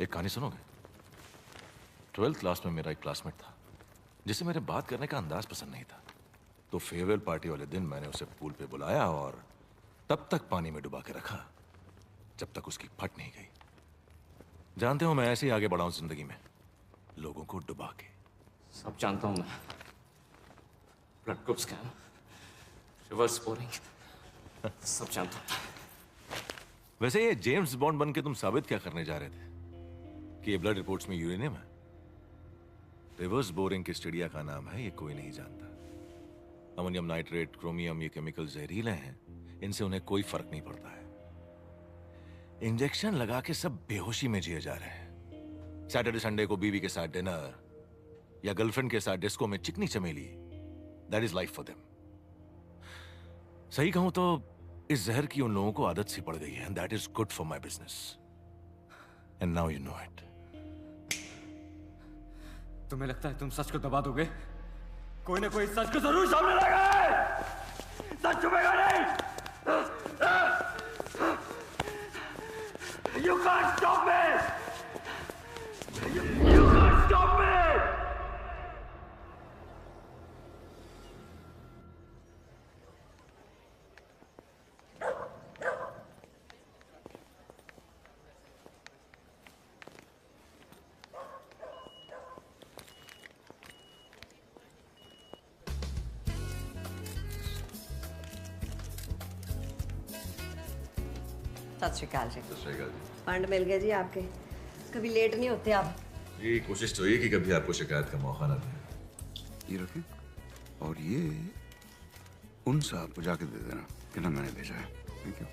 एक कहानी सुनोगे? 12th क्लास में मेरा एक क्लासमेट था जिसे मेरे बात करने का अंदाज पसंद नहीं था। तो फेयरवेल पार्टी वाले दिन मैंने उसे पूल पे बुलाया और तब तक पानी में डुबा के रखा जब तक उसकी फट नहीं गई। जानते हो मैं ऐसे ही आगे बढ़ा हूं जिंदगी में, लोगों को डुबा के। सब जानता हूं मैं। Blood group scan, reverse boring, सब जानता हूं। वैसे ये जेम्स बॉन्ड बन के तुम साबित क्या करने जा रहे थे कि ये ब्लड रिपोर्ट्स में यूरेनियम है? रिवर्स बोरिंग किस चिड़िया का नाम है ये कोई नहीं जानता। अमोनियम नाइट्रेट, क्रोमियम, ये केमिकल जहरीले हैं, इनसे उन्हें कोई फर्क नहीं पड़ता है। इंजेक्शन लगा के सब बेहोशी में जिए जा रहे हैं। सैटरडे संडे को बीवी के साथ डिनर या गर्लफ्रेंड के साथ डिस्को में चिकनी चमेली, that is life for them. सही कहूं तो इस जहर की उन लोगों को आदत सी पड़ गई है, and that is good for my business, and now you know it. तुम्हें लगता है तुम सच को दबा दोगे? कोई ना कोई सच को जरूर सामने लाएगा। सच छुपेगा नहीं। You can't stop me. You can't stop me. सत श्री अकाल जी। सत श्री अकाल जी। फंड मिल गए जी आपके, कभी लेट नहीं होते आप। ये कोशिश तो ये कि कभी आपको शिकायत का मौका ना दें। ये रखें और ये उन साहब को जाके दे देना कि ना मैंने भेजा है। Thank you.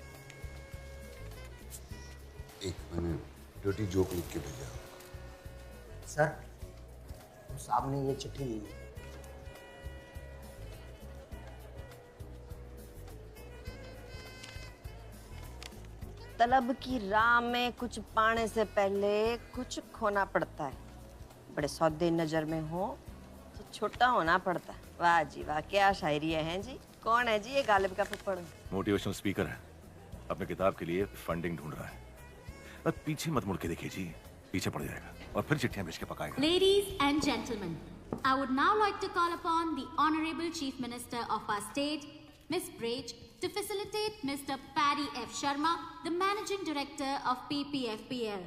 एक मैंने डर्टी जोक लिख के भेजा। सर साहब ने ये चिट्ठी ली। तलब की राह में कुछ पाने से पहले कुछ खोना पड़ता है। बड़े सौदे नजर में हो तो छोटा होना पड़ता है। वाह जी वाह, क्या शायरी है जी। कौन है जी ये गालिब का फुफड़? मोटिवेशनल स्पीकर है, अपने किताब के लिए फंडिंग ढूंढ रहा है। बस पीछे मत मुड़ के देखिए जी, पीछे पड़ जाएगा और फिर चिट्ठियां भेज के पकाएगा। Ladies and gentlemen, I would now like to call upon the Honorable Chief Minister of our state, Ms. Braj, to facilitate Mr. Paddy F. Sharma, the Managing Director of PPFPL,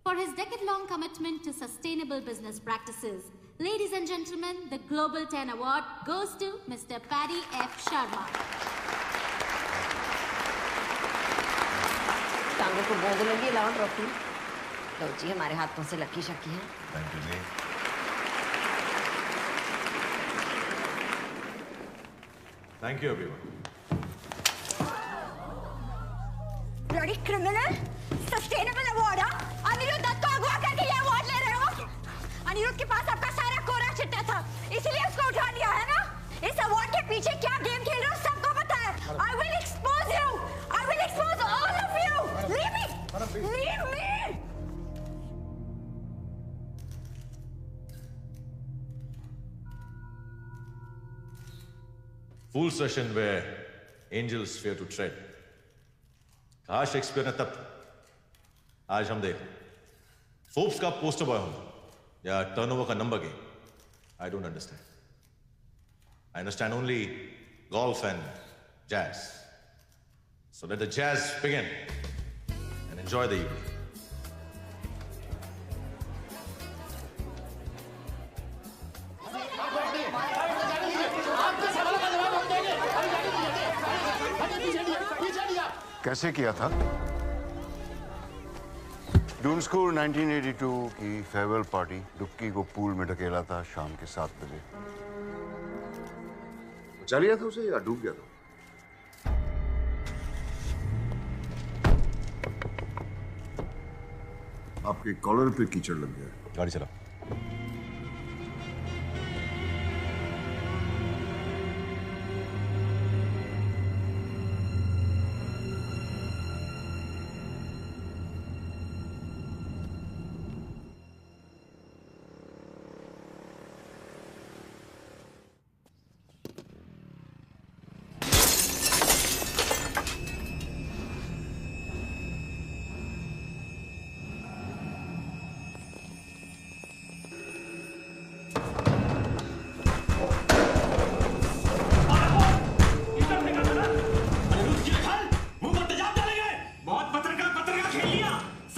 for his decade-long commitment to sustainable business practices. Ladies and gentlemen, the Global 10 Award goes to Mr. Paddy F. Sharma. टांगों को गोंद लगी, लाओ trophy. लो जी, हमारे हाथों से लकी शकी है। थैंक यू जी। Thank you everyone. Bloody criminal, sustainable award. Anirudh Dutt को अगवा करके ये अवार्ड ले रहे हो? अनिरुद्ध के पास आपका सारा कोरा चिट्टा था, इसीलिए उसको उठा लिया है ना? इस अवार्ड के पीछे क्या गेम खेल रहे हो सबको पता है। I will expose you. I will expose all of you. Leave me. Leave me. Fool session where angels fear to tread. कहा शेक्सपियर ने तब, आज हम देख फोर्ब्स का पोस्टर बॉय हूं या टर्नओवर का number game. I don't understand. I understand only golf and jazz. So let the jazz begin and enjoy the evening. कैसे किया था? डून स्कूल 1982 की फेयरवेल पार्टी, डुक्की को पूल में ढकेला था शाम के 7 बजे। बचा लिया था उसे या डूब गया था? आपके कॉलर पे कीचड़ लग गया। गाड़ी चला।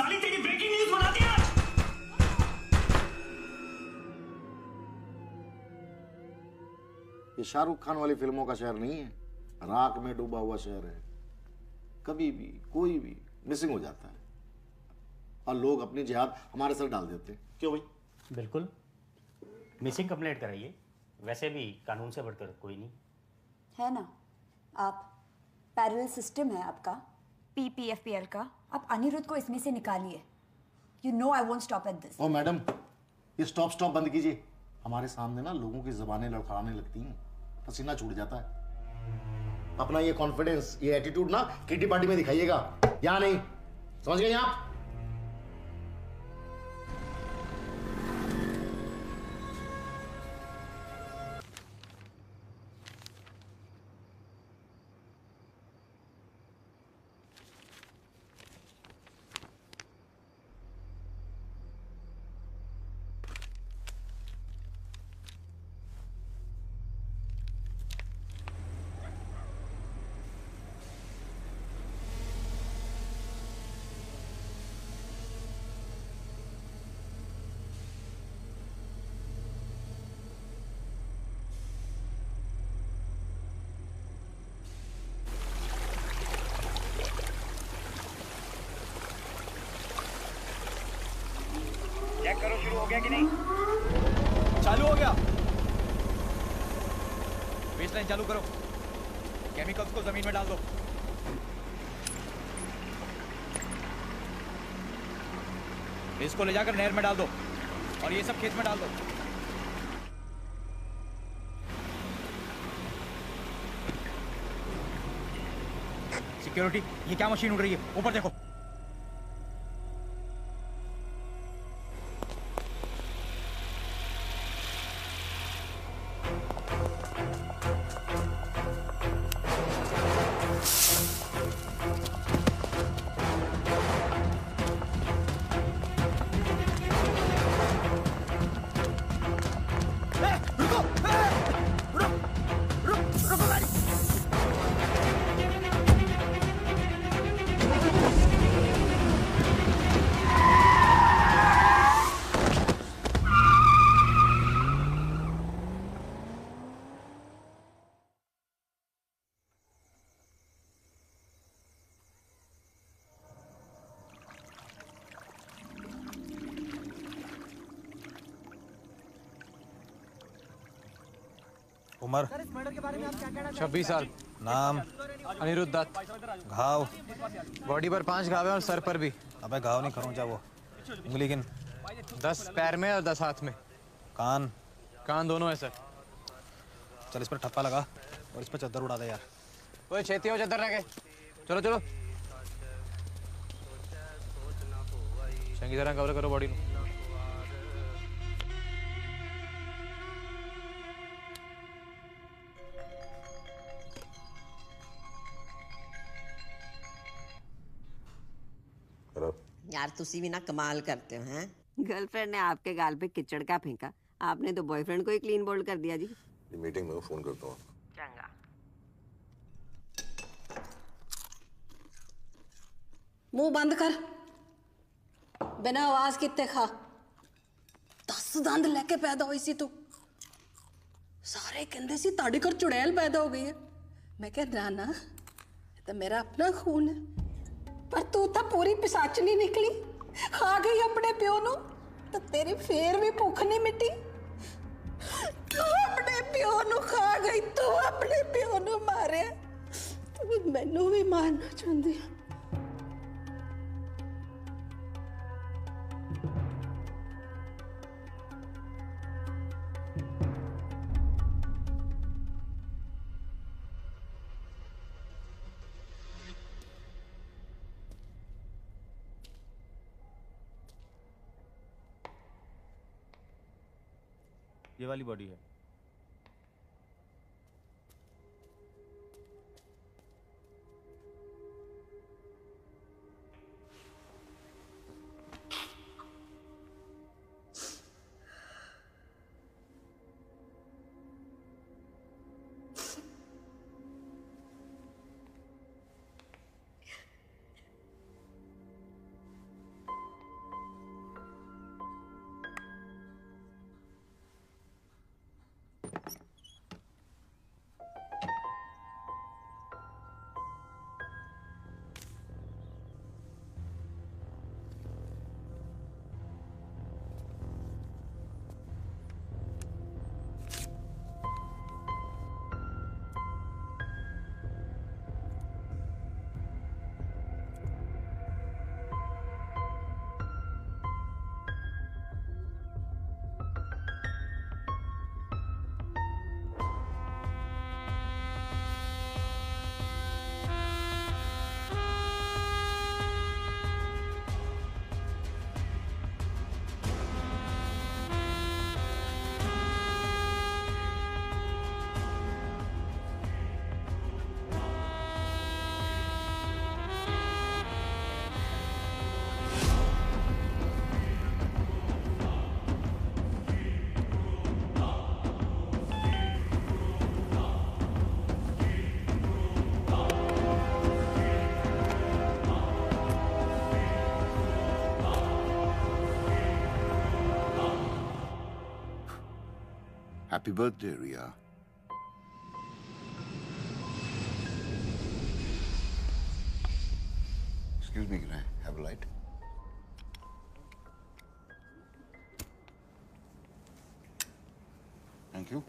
साली तेरी ब्रेकिंग न्यूज बना दिया। ये शाहरुख खान वाली फिल्मों का शहर नहीं है, राख में डूबा हुआ शहर है। कभी भी कोई भी मिसिंग हो जाता है और लोग अपनी जिहाद हमारे सर डाल देते हैं। क्यों भाई? बिल्कुल, मिसिंग कंप्लेंट कराइए, वैसे भी कानून से बढ़कर कोई नहीं है ना। आप पैरेलल सिस्टम है आपका PPFPL का, आप अनिरुद्ध को इसमें से निकालिए। You know I won't stop at this. ओ मैडम, ये स्टॉप बंद कीजिए। हमारे सामने ना लोगों की जबानें लड़खड़ाने लगती हैं, पसीना छूट जाता है। अपना ये कॉन्फिडेंस, ये एटीट्यूड ना किटी पार्टी में दिखाइएगा, या नहीं? समझ गए आप? चेक करो शुरू हो गया कि नहीं। चालू हो गया। बेसलाइन चालू करो। केमिकल्स को जमीन में डाल दो। इसको ले जाकर नहर में डाल दो और ये सब खेत में डाल दो। सिक्योरिटी, ये क्या मशीन उड़ रही है? ऊपर देखो। उम्र 26 साल, नाम अनिरुद्ध दत्त, घाव बॉडी पर 5 घाव है और सर पर भी। अबे घाव नहीं खरोंचा वो। उंगली गिन। 10 पैर में और 10 हाथ में। कान दोनों है सर। चल इस पर ठप्पा लगा और इस पर चद्दर उड़ा दे यार। ओए छेती हो चद्दर लगे। चलो चलो चंगी तरह कवर करो बॉडी को। यार तुसी भी ना कमाल करते हो हैं। गर्लफ्रेंड ने आपके गाल पे किचड़ का फेंका, आपने तो बॉयफ्रेंड को ही क्लीन बोल्ड कर दिया जी। मीटिंग में फोन करता हूँ। चंगा। मुंह बंद कर, बिना आवाज किते खा। 10 दंद लेके पैदा हुई सी तू। सारे कहते सी ताड़े घर चुड़ैल पैदा हो गई है। मैं कह ना ये तो मेरा अपना खून है, पर तू तो पूरी पिसाचनी निकली। खा गई अपने प्यो नु, तो तेरी फेर भी भुख नहीं मिटी। तू अपने प्यो नु खा गई, तू अपने प्यो नु मारे, तू मैनू भी मारना चाहती है। ये वाली बॉडी है। Happy birthday, Ria. Excuse me, can I have a light? Thank you.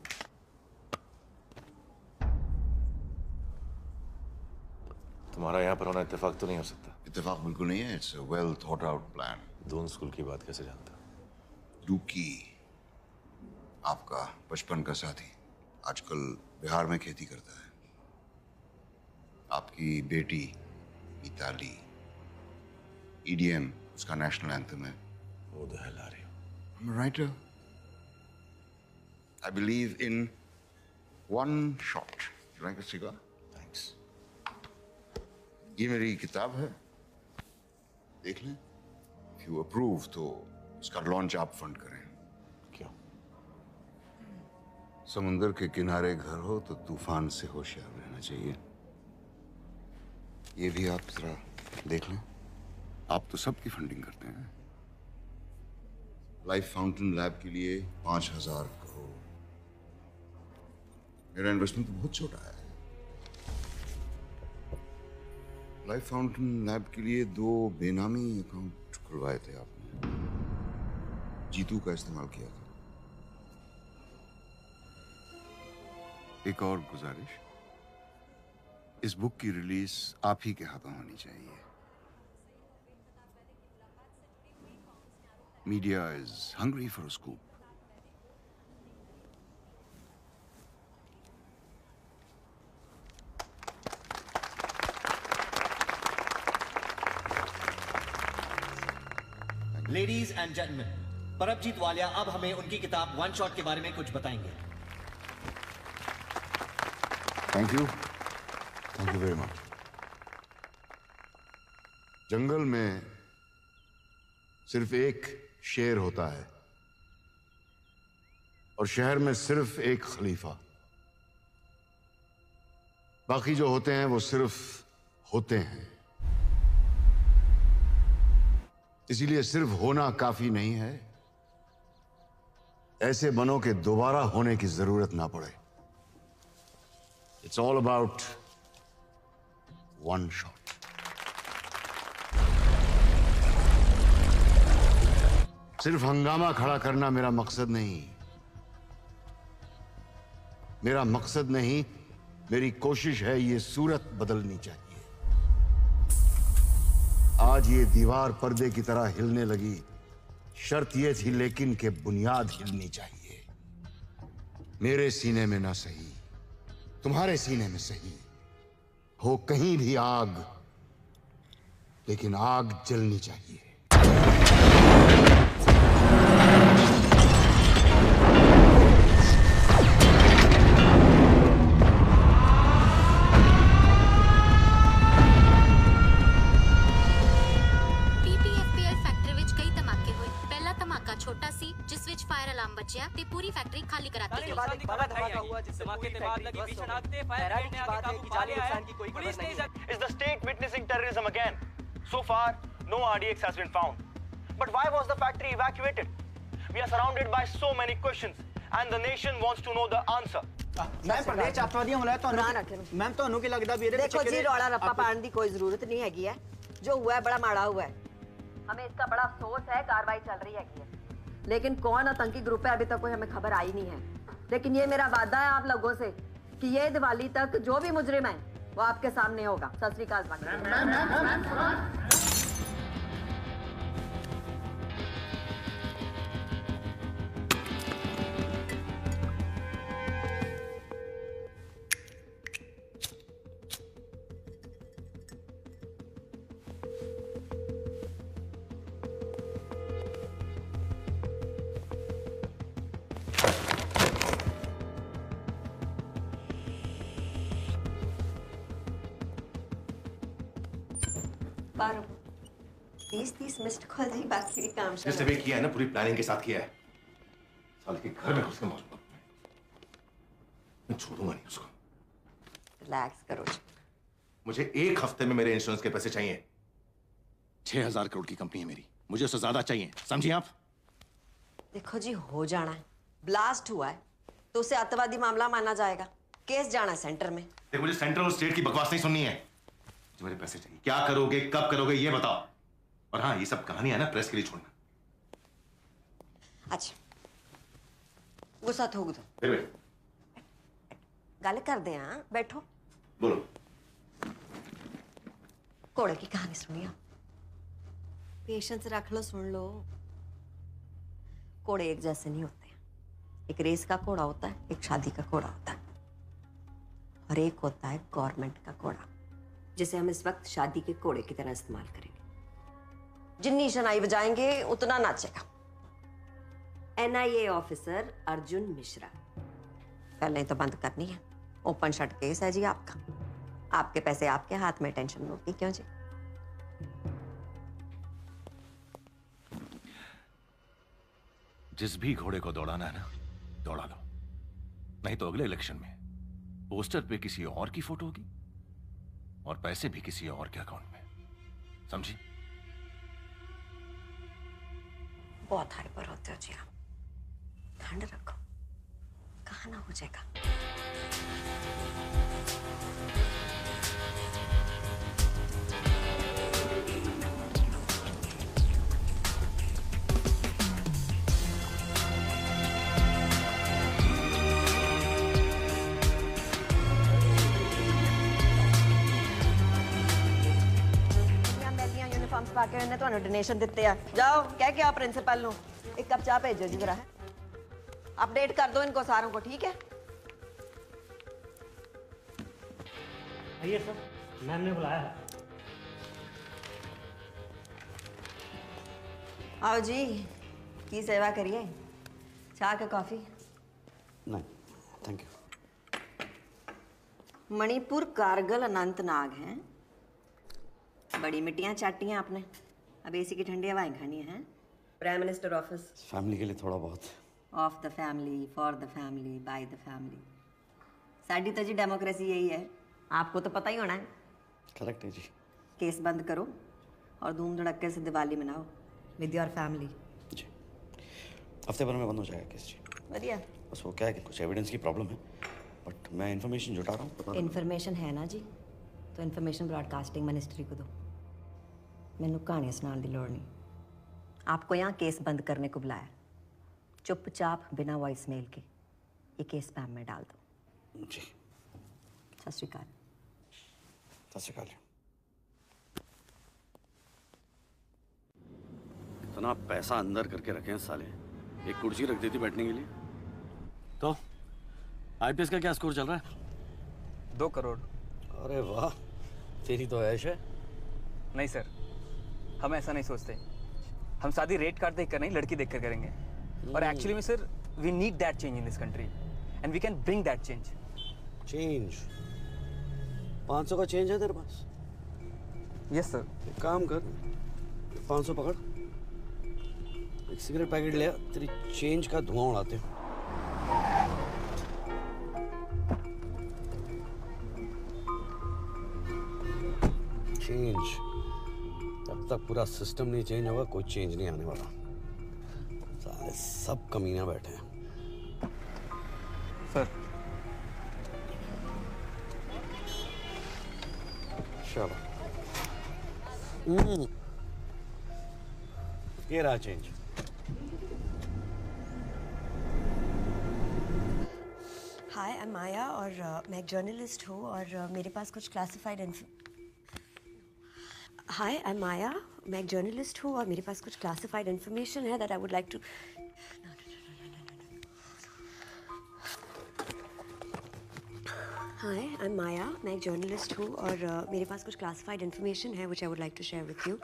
तुम्हारा यहाँ पर होना इत्तेफाक तो नहीं हो सकता। इत्तेफाक बिल्कुल नहीं है। It's a well thought out plan. Doon school की बात कैसे जानता? डुक्की, आपका बचपन का साथी, आजकल बिहार में खेती करता है। आपकी बेटी मिताली, EDM उसका नेशनल एंथम है। Who the hell are you? I'm a writer. I believe in one shot. You like a cigar? Thanks. ये मेरी किताब है, देख लें। If you approve तो इसका लॉन्च आप फंड करें। क्यों? समुंदर के किनारे घर हो तो तूफान से होशियार रहना चाहिए। ये भी आप जरा देख लें। आप तो सबकी फंडिंग करते हैं। लाइफ फाउंटेन लैब के लिए 5,000 करोड़। मेरा इन्वेस्टमेंट तो बहुत छोटा है। लाइफ फाउंटेन लैब के लिए 2 बेनामी अकाउंट खुलवाए थे आपने। जीतू का इस्तेमाल किया था। एक और गुजारिश, इस बुक की रिलीज आप ही के हाथों होनी चाहिए। Media is hungry for a scoop. Ladies and gentleman, Paramjeet Walia अब हमें उनकी किताब वन शॉट के बारे में कुछ बताएंगे। Thank you very much. जंगल में सिर्फ एक शेर होता है और शहर में सिर्फ एक खलीफा। बाकी जो होते हैं वो सिर्फ होते हैं। इसीलिए सिर्फ होना काफी नहीं है, ऐसे बनो के दोबारा होने की जरूरत ना पड़े। It's all about one shot. सिर्फ हंगामा खड़ा करना मेरा मकसद नहीं। मेरा मकसद नहीं, मेरी कोशिश है ये सूरत बदलनी चाहिए। आज ये दीवार पर्दे की तरह हिलने लगी, शर्त ये थी लेकिन कि बुनियाद हिलनी चाहिए। मेरे सीने में ना सही, तुम्हारे सीने में सही, हो कहीं भी आग, लेकिन आग जलनी चाहिए। ते पूरी फैक्ट्री खाली कराती है। Is the state witnessing terrorism again? So far, no RDX has been found. But why was the factory evacuated? We are surrounded by so many questions, and the nation wants to know the answer. Ma'am प्रदेश आतंकवादियों बुलाया तो ma'am तो की लगदा भी देखो जी, रौला रप्पा पाने की कोई जरूरत नहीं हैगी है। जो हुआ है बड़ा माड़ा हुआ है। हमें इसका बड़ा अफसोस है, कार्रवाई चल रही है। लेकिन कौन आतंकी ग्रुप है अभी तक कोई हमें खबर आई नहीं है। लेकिन ये मेरा वादा है आप लोगों से कि ये दिवाली तक जो भी मुजरिम है वो आपके सामने होगा। सत श्री अकाल। बारो 30 मिस्ड कॉल जी, बाकी भी काम जिसने भी किया है ना पूरी प्लानिंग के साथ किया है। साल के घर में घुस के मौज मैं छोड़ूंगा नहीं उसको। रिलैक्स करो जी। मुझे 1 हफ्ते में मेरे इंश्योरेंस के पैसे चाहिए। 6,000 करोड़ की कंपनी है मेरी, मुझे उससे ज्यादा चाहिए, समझिए आप? देखो जी, हो जाना है। ब्लास्ट हुआ है, तो उसे अतवादी मामला माना जाएगा। केस जाना सेंटर में। देखो, मुझे सेंट्रल और स्टेट की बकवास नहीं सुननी है। मुझे मेरे पैसे चाहिए। क्या करोगे, कब करोगे, ये बताओ। और हाँ, ये सब कहानी है ना, प्रेस के लिए छोड़ना। अच्छा, गुस्सा थोक दो। गल कर दे। हाँ, बैठो। बोलो। घोड़े की कहानी सुनिए। पेशेंस रख लो, सुन लो। घोड़े एक जैसे नहीं होते। एक रेस का घोड़ा होता है, एक शादी का घोड़ा होता है, और एक होता है गवर्नमेंट का घोड़ा, जिसे हम इस वक्त शादी के घोड़े की तरह इस्तेमाल करेंगे। जितनी शनाई बजाएंगे उतना नाचेगा। NIA officer Arjun Mishra. पहले तो बंद करनी है। ओपन शट केस है जी आपका। आपके पैसे आपके हाथ में, टेंशन लो की क्यों जी? जिस भी घोड़े को दौड़ाना है ना, दौड़ा लो। नहीं तो अगले इलेक्शन में पोस्टर पे किसी और की फोटो होगी और पैसे भी किसी और के अकाउंट में। समझी? बहुत हाइपर होते हो जी आप। ठंड रखो, कहा ना हो जाएगा। बाकी उन्हें तो डोनेशन दिते हैं। जाओ कह के आप प्रिंसिपल नो एक कप चाय भेजो जी जरा। अपडेट कर दो इनको सारों को, ठीक है? आइए सर, मैम ने बुलाया है। आओ जी, की सेवा करिए। चाय का कॉफी? नहीं, थैंक यू। मणिपुर, कारगिल, अनंतनाग हैं। बड़ी मिट्टियां चाटी हैं आपने। अब एसी की ठंडी हवाएं खानी है। Prime minister office. फैमिली के लिए थोड़ा बहुत। Of the family, for the family, by the family. साडी तो जी डेमोक्रेसी यही है, आपको तो पता ही होना है। करेक्ट है जी। केस बंद करो और धूम धड़क्के से दिवाली मनाओ विद योर फैमिली। जी, हफ्ते भर में बंद हो जाएगा केस जी। बढ़िया। बस वो क्या है कि कुछ एविडेंस की प्रॉब्लम है, बट मैं इन्फॉर्मेशन जुटा रहा हूँ। इन्फॉर्मेशन है ना जी, तो इन्फॉर्मेशन ब्रॉडकास्टिंग मिनिस्ट्री को दो। मैनू कहानियां सुनाने की लोड़ नहीं। आपको यहाँ केस बंद करने को बुलाया। चुपचाप बिना वॉइस मेल के ये केस स्पैम में डाल दो। जी। सत श्री अकाल। सत श्री अकाल। इतना पैसा अंदर करके रखे हैं साले। एक कुर्सी रख देती बैठने के लिए। तो IPS का क्या स्कोर चल रहा है? 2 करोड़। अरे वाह, तेरी तो ऐश है। नहीं सर, हम ऐसा नहीं सोचते। हम शादी रेट कार्ड देखकर नहीं, लड़की देखकर करेंगे। और एक्चुअली में sir, we need that change in this country and we can bring that change. Change? 500 का चेंज है तेरे पास? Yes sir. एक काम कर, 500 पकड़, एक सिगरेट पैकेट ले आ, तेरी चेंज का धुआं उड़ाते हैं। चेंज? जब तक पूरा सिस्टम नहीं चेंज होगा कोई चेंज नहीं आने वाला। सारे सब कमीना बैठे हैं। सर चलो, ये रहा चेंज। हाय, आई एम माया और मैं एक जर्नलिस्ट हूँ और मेरे पास कुछ क्लासिफाइड इन्फॉर्मेशन है that I would like to. Hi, I am Maya, मैं एक जर्नलिस्ट हूँ और मेरे पास कुछ क्लासिफाइड इन्फॉर्मेशन है which I would like to share with you.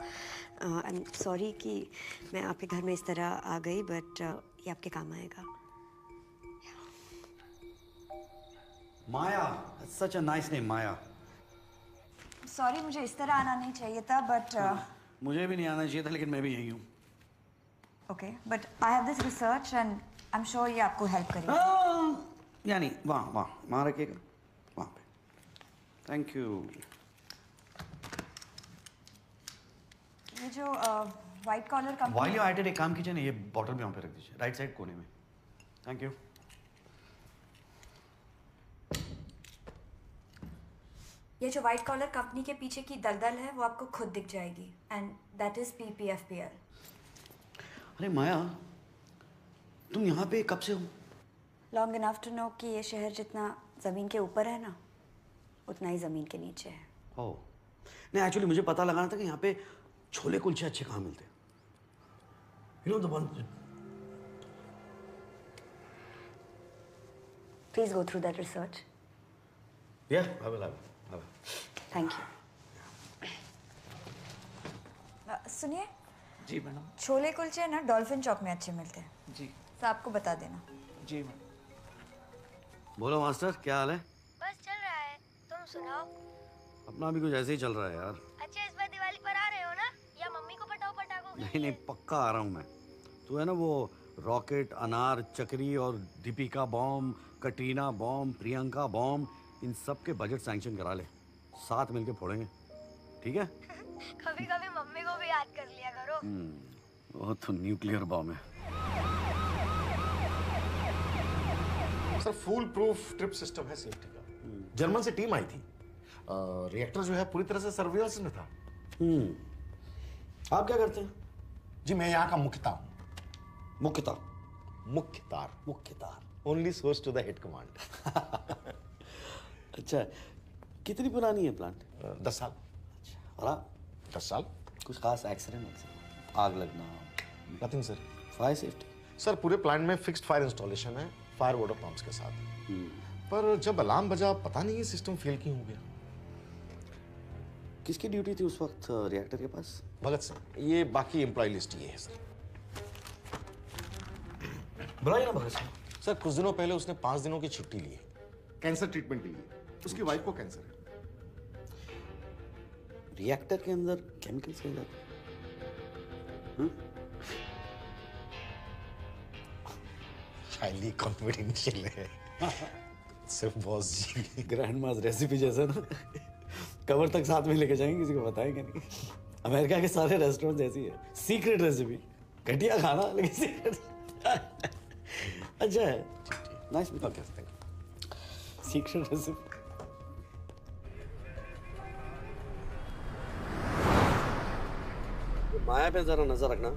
I am sorry कि मैं आपके घर में इस तरह आ गई, बट ये आपके काम आएगा। Maya, such a nice name, Maya. Sorry, मुझे इस तरह आना नहीं चाहिए था, बट मुझे भी नहीं आना चाहिए था, लेकिन मैं भी यही हूँ। Okay, but I have this research and I am sure ये आपको हेल्प करेगा। यानी वहाँ रखिएगा, वहाँ पे। Thank you. ये जो white collar company. While you at it, एक काम कीजिए ना, ये बॉटल भी वहाँ पे रख दीजिए, राइट साइड कोने में। Thank you. ये जो व्हाइट कॉलर कंपनी के पीछे की दलदल है वो आपको खुद दिख जाएगी एंड दैट इज PPFPL। अरे माया, तुम यहाँ पे कब से हो? लॉन्ग इनफ टू नो कि ये शहर जितना ज़मीन के ऊपर है ना उतना ही ज़मीन के नीचे है। ओह नहीं, एक्चुअली मुझे पता लगाना था कि यहाँ पे छोले कुलचे अच्छे कहाँ मिलते हैं। You know the one. Please go through that research. Yeah, I will. Thank you. सुनिए जी मैडम। छोले कुलचे ना डॉल्फिन चौक में अच्छे मिलते हैं जी। तो आपको बता देना। जी मैडम। बोलो मास्टर, क्या हाल है? बस चल रहा है, तुम सुनाओ। अपना भी कुछ ऐसे ही चल रहा है यार। अच्छा इस बार दिवाली पर आ रहे हो ना, या मम्मी को पटाओ पटाखों के नहीं नहीं, पक्का आ रहा हूँ मैं। तू है ना वो रॉकेट, अनार, चक्री और Deepika bomb, Katrina bomb, Priyanka bomb, इन सब के बजट सैंक्शन करा ले, साथ मिलके फोड़ेंगे, ठीक है? कभी कभी मम्मी को भी याद कर लिया करो। वो तो न्यूक्लियर बॉम्ब है। Sir full proof trip system है सेफ्टी का। जर्मन से टीम आई थी। रिएक्टर जो है पूरी तरह से सर्विलेंस में था। आप क्या करते हैं? जी मैं यहाँ का मुख्यता हूँ। मुख्यतार only source to the head command. अच्छा, कितनी पुरानी है प्लांट? 10 साल। अच्छा, और आप? 10 साल। कुछ खास एक्सीडेंट, आग लगना? Nothing sir. Fire safety? Sir पूरे प्लांट में फिक्स्ड फायर इंस्टॉलेशन है, फायर वाटर पंप्स के साथ। पर जब अलार्म बजा पता नहीं ये सिस्टम फेल क्यों हो गया। किसकी ड्यूटी थी उस वक्त रिएक्टर के पास? भगत सिंह। ये बाकी एम्प्लॉय लिस्ट ये है सर। बुलाइए ना भगत सिंह। सर कुछ दिनों पहले उसने 5 दिनों की छुट्टी ली है कैंसर ट्रीटमेंट के लिए। उसकी वाइफ को कैंसर है। रिएक्टर के अंदर केमिकल्स मिल जाते हैं? हाईली कॉन्फिडेंशियल है। सिर्फ बॉस जी। ग्रैंड मास रेसिपी जैसा ना, कवर तक साथ में लेके जाएंगे, किसी को बताएंगे नहीं। अमेरिका के सारे रेस्टोरेंट ऐसी है, सीक्रेट रेसिपी, घटिया खाना लेकिन सीक्रेट। अच्छा है, nice. Okay, secret recipe. Maya पे जरा नजर रखना।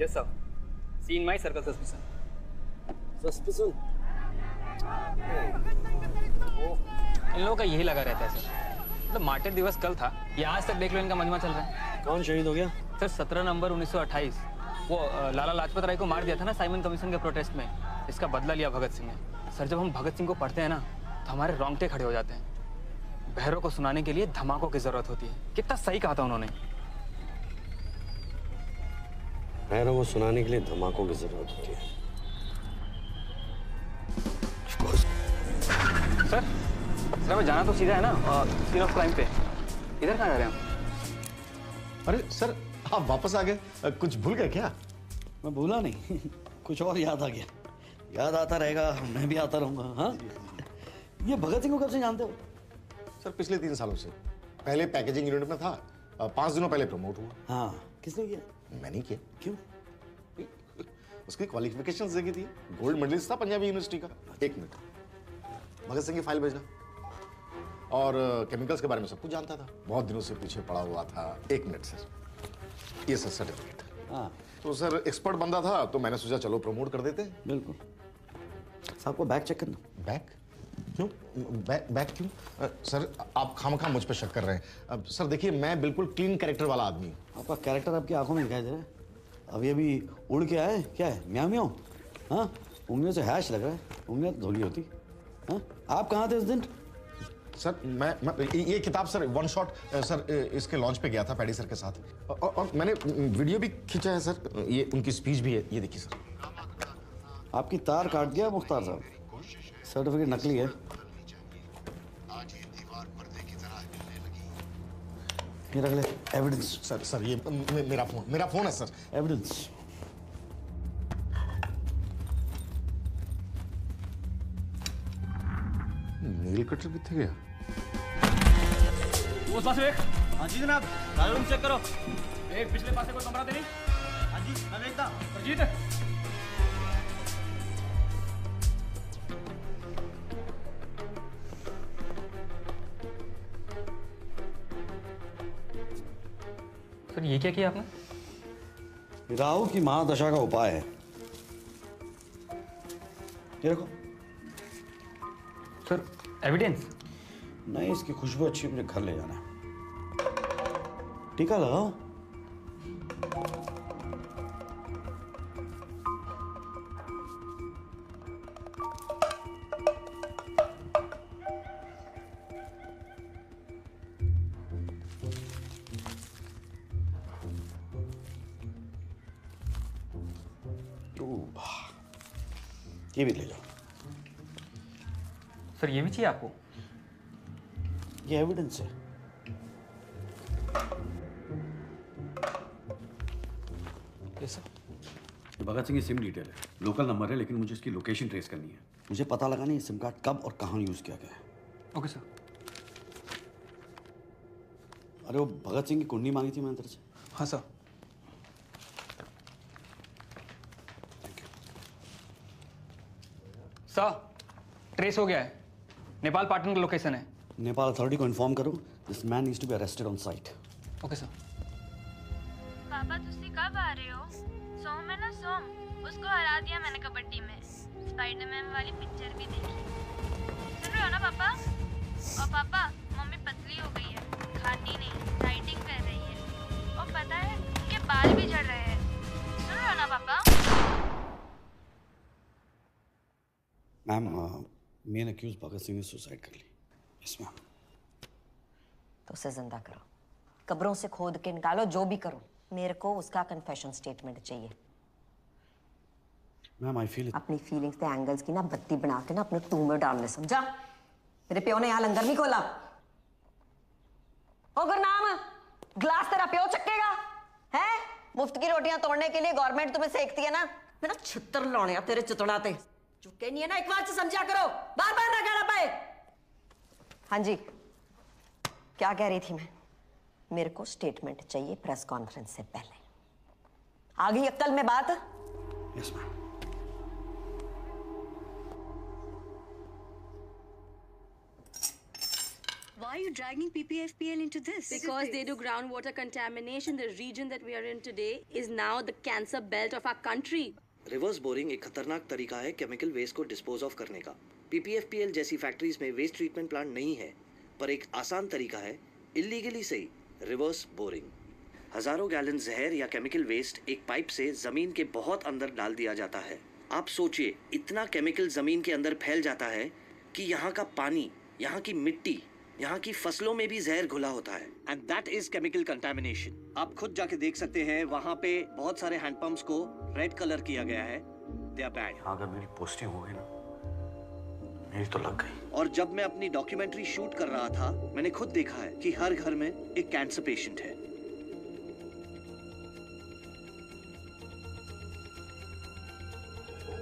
Yes sir. Seen my circle suspicion. इन लोगों का यही लगा रहता है सर। मतलब मार्टिर दिवस कल था, ये आज तक देख लो इनका मजमा चल रहा है। कौन शहीद हो गया? सर 17 नवंबर 1928 वो लाला लाजपत राय को मार दिया था ना साइमन कमीशन के प्रोटेस्ट में। इसका बदला लिया भगत सिंह ने। सर जब हम भगत सिंह को पढ़ते हैं ना तो हमारे रोंगटे खड़े हो जाते हैं। बहरों को सुनाने के लिए धमाकों की जरूरत होती है। कितना सही कहा था उन्होंने। बहरों को सुनाने के लिए धमाकों की जरूरत होती है। सर मैं जाना तो सीधा है ना सीन ऑफ क्राइम पे। इधर कहाँ जा रहे हैं? अरे सर आप वापस आ गए, कुछ भूल गए क्या? मैं भूला नहीं, कुछ और याद आ गया। याद आता रहेगा, मैं भी आता रहूंगा। हाँ, ये भगत सिंह को कब से जानते हो? सर पिछले 3 सालों से। पहले पैकेजिंग यूनिट में था, 5 दिनों पहले प्रमोट हुआ। हाँ, किसने किया? मैंने किया। क्यों? उसकी क्वालिफिकेशंस देखी थी, गोल्ड मेडलिस्ट था पंजाबी यूनिवर्सिटी का। 1 मिनट, भगत सिंह की फाइल भेजना। और केमिकल्स के बारे में सब कुछ जानता था, बहुत दिनों से पीछे पड़ा हुआ था। 1 मिनट सर, ये सर सर्टिफिकेट। हाँ तो सर एक्सपर्ट बंदा था तो मैंने सोचा चलो प्रमोट कर देते। बिल्कुल। साहब को बैग चेक करना। बैग क्यों? बैग क्यों? सर आप खामखा मुझ पर शक कर रहे हैं। सर देखिए मैं बिल्कुल क्लीन कैरेक्टर वाला आदमी हूँ। आपका कैरेक्टर आपकी आंखों में दिखाई दे रहा है। अभी अभी उड़ के आए, क्या है? म्याऊ म्याऊ। हाँ, उंगलियों से हैश लग रहा है, उंगलियां तो धोली होती। हाँ, आप कहाँ थे उस दिन? सर मैं ये किताब सर 1 शॉट सर इसके लॉन्च पे गया था पैडी सर के साथ। और मैंने वीडियो भी खींचा है सर, ये उनकी स्पीच भी है, ये देखिए सर। आपकी तार काट दिया मुख्तार साहब, सर्टिफिकेट नकली है। ये रख ले एविडेंस। सर ये मेरा फोन है सर। एविडेंस। नील कटर कितने गया? वो साथ एक। हाँ जी जनाब, सारा रूम चेक करो। एक पिछले पासे कोई कमरा तो नहीं? हाँ जी मैं देखता। अजीत ये क्या किया आपने? राहु की महादशा का उपाय है। ये रखो। Sir evidence? नहीं, इसकी खुशबू अच्छी, मुझे घर ले जाना है। टीका लगाओ। ये भी ले जाओ। सर ये भी चाहिए आपको? ये एविडेंस है। Yes sir. भगत सिंह की सिम डिटेल है, लोकल नंबर है, लेकिन मुझे इसकी लोकेशन ट्रेस करनी है। मुझे पता लगाना है सिम कार्ड कब और कहाँ यूज किया गया है। Okay sir. अरे वो भगत सिंह की कुंडली मांगी थी मैंने तेरे से। हाँ सर। सर ट्रेस हो गया है, नेपाल पाटन का लोकेशन है। नेपाल अथॉरिटी को इन्फॉर्म करो, this man needs to be arrested on site. Okay sir. पापा तुसी कब आ रहे हो? सोम है ना सोम, उसको हरा दिया मैंने कबड्डी में। स्पाइडरमैन वाली पिक्चर भी देखी। सुन रहे हो ना पापा? और पापा मम्मी पतली हो गई है, खाती नहीं, डाइटिंग कर रही है। और पता है उनके बाल भी झड़ रहे हैं। सुन रहे हो ना पापा? Ma'am, main accused Bhagat Singh ने सुसाइड कर ली। Yes ma'am. तो उसे जिंदा करो, कब्रों से खोद के निकालो, जो भी करो, मेरे को उसका कन्फेशन स्टेटमेंट चाहिए। मैम आई फील अपनी फीलिंग्स के एंगल्स की ना बत्ती बना के ना अपने तू में डालने, समझा? मेरे प्यो ने यहाँ लंगर नहीं खोला। ओ गुरनाम, ग्लास तेरा प्यो चक्केगा है? मुफ्त की रोटियां तोड़ने के लिए गवर्नमेंट तुम्हें सेकती है ना। मेरा छितर लाने तेरे चितड़ा ते चुके नहीं है ना, एक बार से समझा करो, बार बार ना कहना पाए। हाँ जी, क्या कह रही थी मैं? मेरे को स्टेटमेंट चाहिए प्रेस कॉन्फ्रेंस से पहले। आ गई अक्ल में बात? Yes ma'am. Why are you dragging PPFPL into this? Because they do groundwater contamination. The region that we are in today is now the cancer belt of our country. Reverse boring एक खतरनाक तरीका है chemical waste को dispose of करने का। पीपीएफपीएल जैसी factories में waste treatment plant नहीं है, पर एक आसान तरीका है इलीगली सही रिवर्स बोरिंग। हजारों गैलन जहर या केमिकल वेस्ट एक पाइप से जमीन के बहुत अंदर डाल दिया जाता है। आप सोचिए, इतना केमिकल जमीन के अंदर फैल जाता है कि यहाँ का पानी, यहाँ की मिट्टी, यहाँ की फसलों में भी जहर घुला होता है। And that is chemical contamination. आप खुद जाके देख सकते हैं, वहाँ पे बहुत सारे हैंडपंप्स को रेड कलर किया गया है। They are bad. अगर मेरी पोस्टिंग हो गई ना, मेरी तो लग गई। और जब मैं अपनी डॉक्यूमेंट्री शूट कर रहा था, मैंने खुद देखा है कि हर घर में एक कैंसर पेशेंट है।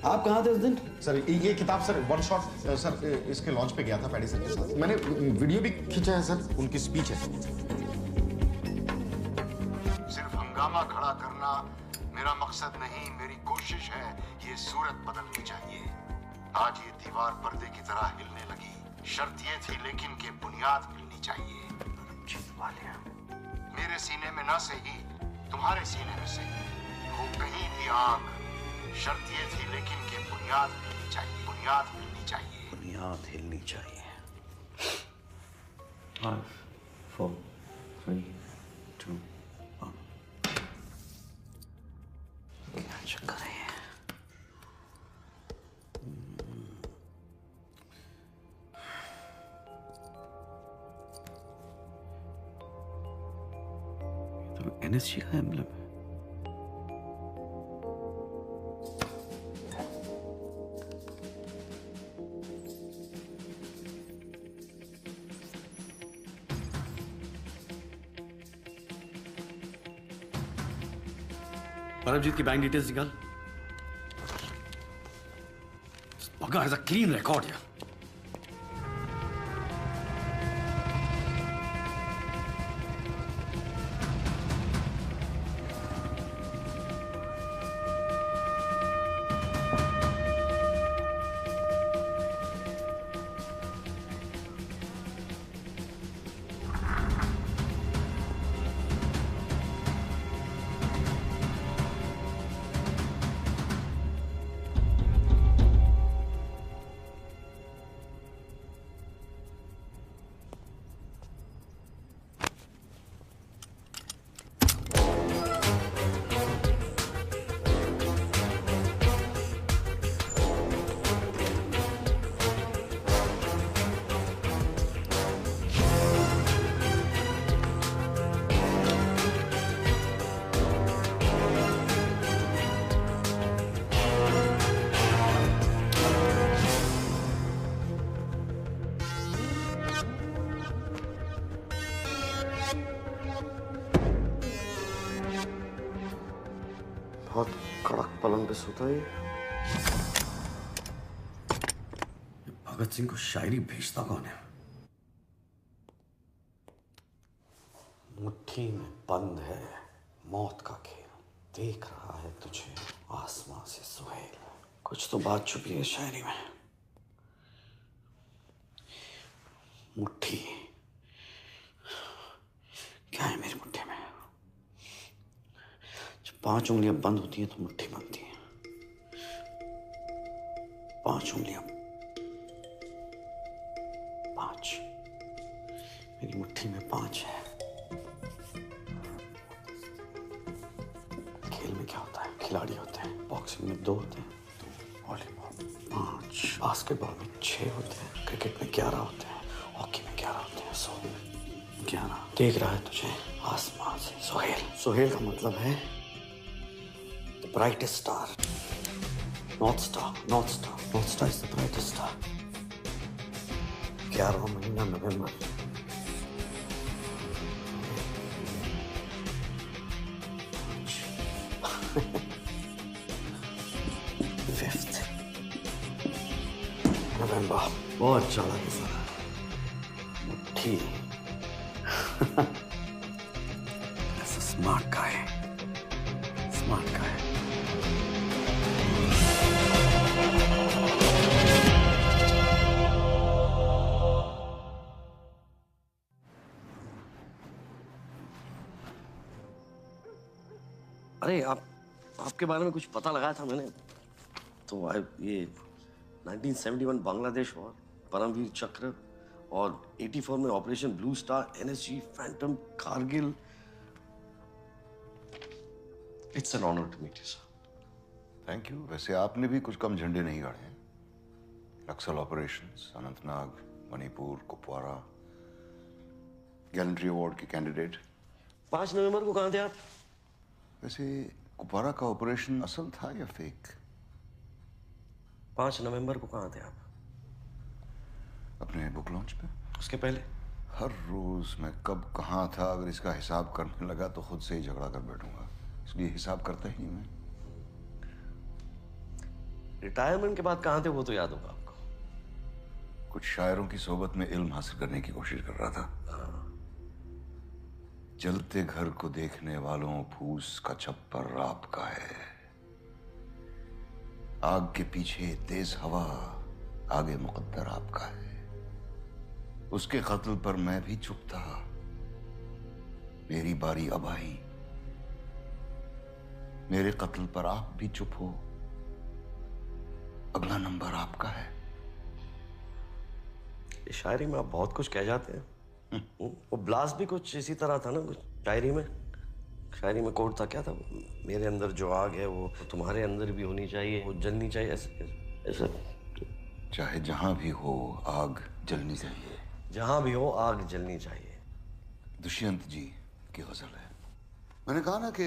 आप कहाँ थे उस दिन? सर ये किताब सर वन शॉट सर इसके लॉन्च पे गया था पैडी सर के साथ। मैंने वीडियो भी खींचा है सर, उनकी स्पीच है। सिर्फ हंगामा खड़ा करना मेरा मकसद नहीं, मेरी कोशिश है ये सूरत बदलनी चाहिए। आज ये दीवार पर्दे की तरह हिलने लगी, शर्त ये थी लेकिन के बुनियाद हिलनी चाहिए। मेरे सीने में ना सही, तुम्हारे सीने में सही हो कहीं भी आग। शर्त ये थी लेकिन के बुनियाद हिलनी चाहिए, बुनियाद हिलनी चाहिए, बुनियाद हिलनी चाहिए। 5, 4, 3, 2, 1। क्या चक्कर है? तो एनएसजी का एम्ब्लम है। परमजीत की बैंक डिटेल्स निकाल। Bugger has a clean record here. कड़क पलंग पे सोता है। भगत सिंह को शायरी भेजता कौन है? मुट्ठी में बंद है मौत का खेल, देख रहा है तुझे आसमां से सुहेल। कुछ तो बात छुपी है शायरी में। मुट्ठी क्या है मेरी मुट्ठी में? जब 5 उंगलियां बंद होती हैं तो मुट्ठी बनती है। 5 उंगलियां, 5, मेरी मुट्ठी में 5 है। खेल में क्या होता है? खिलाड़ी होते हैं। बॉक्सिंग में 2 होते हैं, वॉलीबॉल 5, बास्केटबॉल में 6 होते हैं, क्रिकेट में 11 होते हैं, हॉकी में 11 होते हैं, 100 में 11। देख रहा है तुझे आसमान से सुहेल। सुहेल का मतलब है the brightest star, north star. North star, north star is the brightest star. 11वां महीना नवंबर। फिफ्थ नवंबर। बहुत चालाक है सारा। मुट्ठी That's a smart guy. Smart guy. अरे आपके बारे में कुछ पता लगाया था मैंने, तो ये 1971 बांग्लादेश वॉर, परमवीर चक्र, और 84 में operation blue star, NSG, phantom, Kargil. It's an honour to meet you sir. Thank you. वैसे आपने भी कुछ कम झंडे नहीं गाड़े हैं। Naxal operations, Anantnag, Manipur, Kupwara, gallantry award के कैंडिडेट। 5 नवंबर को कहाँ थे आप? वैसे कुपवारा का ऑपरेशन असल था या फेक? 5 नवंबर को कहाँ थे आप? अपने बुक लॉन्च पे। उसके पहले? हर रोज मैं कब कहाँ था अगर इसका हिसाब करने लगा तो खुद से ही झगड़ा कर बैठूंगा, इसलिए हिसाब करता ही नहीं मैं। रिटायरमेंट के बाद कहाँ थे वो तो याद होगा आपको। कुछ शायरों की सोबत में इल्म हासिल करने की कोशिश कर रहा था। जलते घर को देखने वालों फूस का छप्पर आपका है। आग के पीछे तेज हवा, आगे मुकद्दर आपका है। उसके कत्ल पर मैं भी चुप था, मेरी बारी अब आई। मेरे कत्ल पर आप भी चुप हो, अगला नंबर आपका है। इस शायरी में आप बहुत कुछ कह जाते हैं। वो ब्लास्ट भी कुछ इसी तरह था ना, कुछ शायरी में। शायरी में कोड था, क्या था? मेरे अंदर जो आग है वो तुम्हारे अंदर भी होनी चाहिए, वो जलनी चाहिए, ऐसे। चाहे जहां भी हो आग जलनी चाहिए। जहां भी हो आग जलनी चाहिए। दुष्यंत जी की गजल है। मैंने कहा ना कि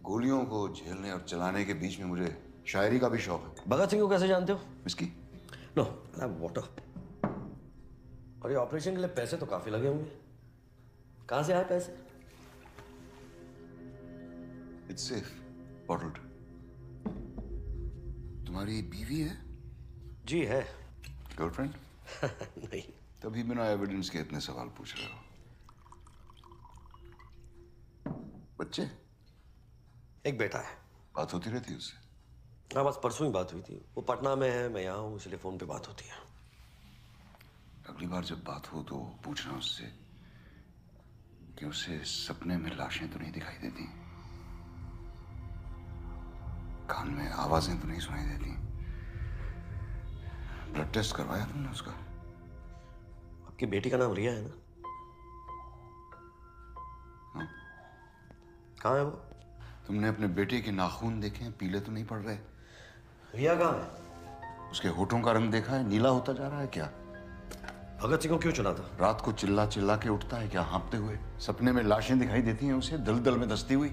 गोलियों को झेलने और चलाने के बीच में मुझे शायरी का भी शौक है। भगत सिंह को कैसे जानते हो? विस्की? No, water. और ये ऑपरेशन के लिए पैसे तो काफी लगे होंगे, कहां से आए पैसे? It's safe, bottled. तुम्हारी बीवी है? जी है। गर्लफ्रेंड? नहीं। तभी बिना एविडेंस के इतने सवाल पूछ रहे हो। बच्चे? एक बेटा है। बात होती रहती है उससे? हाँ, बस परसों ही बात हुई थी। वो पटना में है, मैं यहाँ हूँ, इसलिए फोन पे बात होती है। अगली बार जब बात हो तो पूछना उससे कि उसे सपने में लाशें तो नहीं दिखाई देती, कान में आवाजें तो नहीं सुनाई देती। ब्लड टेस्ट करवाया तुमने उसका? आपकी बेटी का नाम रिया है ना? हाँ। कहाँ है वो? तुमने अपने बेटे के नाखून देखे हैं, पीले तो नहीं पड़ रहे? रिया कहाँ है? उसके होठों का रंग देखा है, नीला होता जा रहा है क्या? भगत सिंह को क्यों चुना था? रात को चिल्ला चिल्ला के उठता है क्या हाँपते हुए? सपने में लाशें दिखाई देती हैं उसे दलदल में धंसती हुई।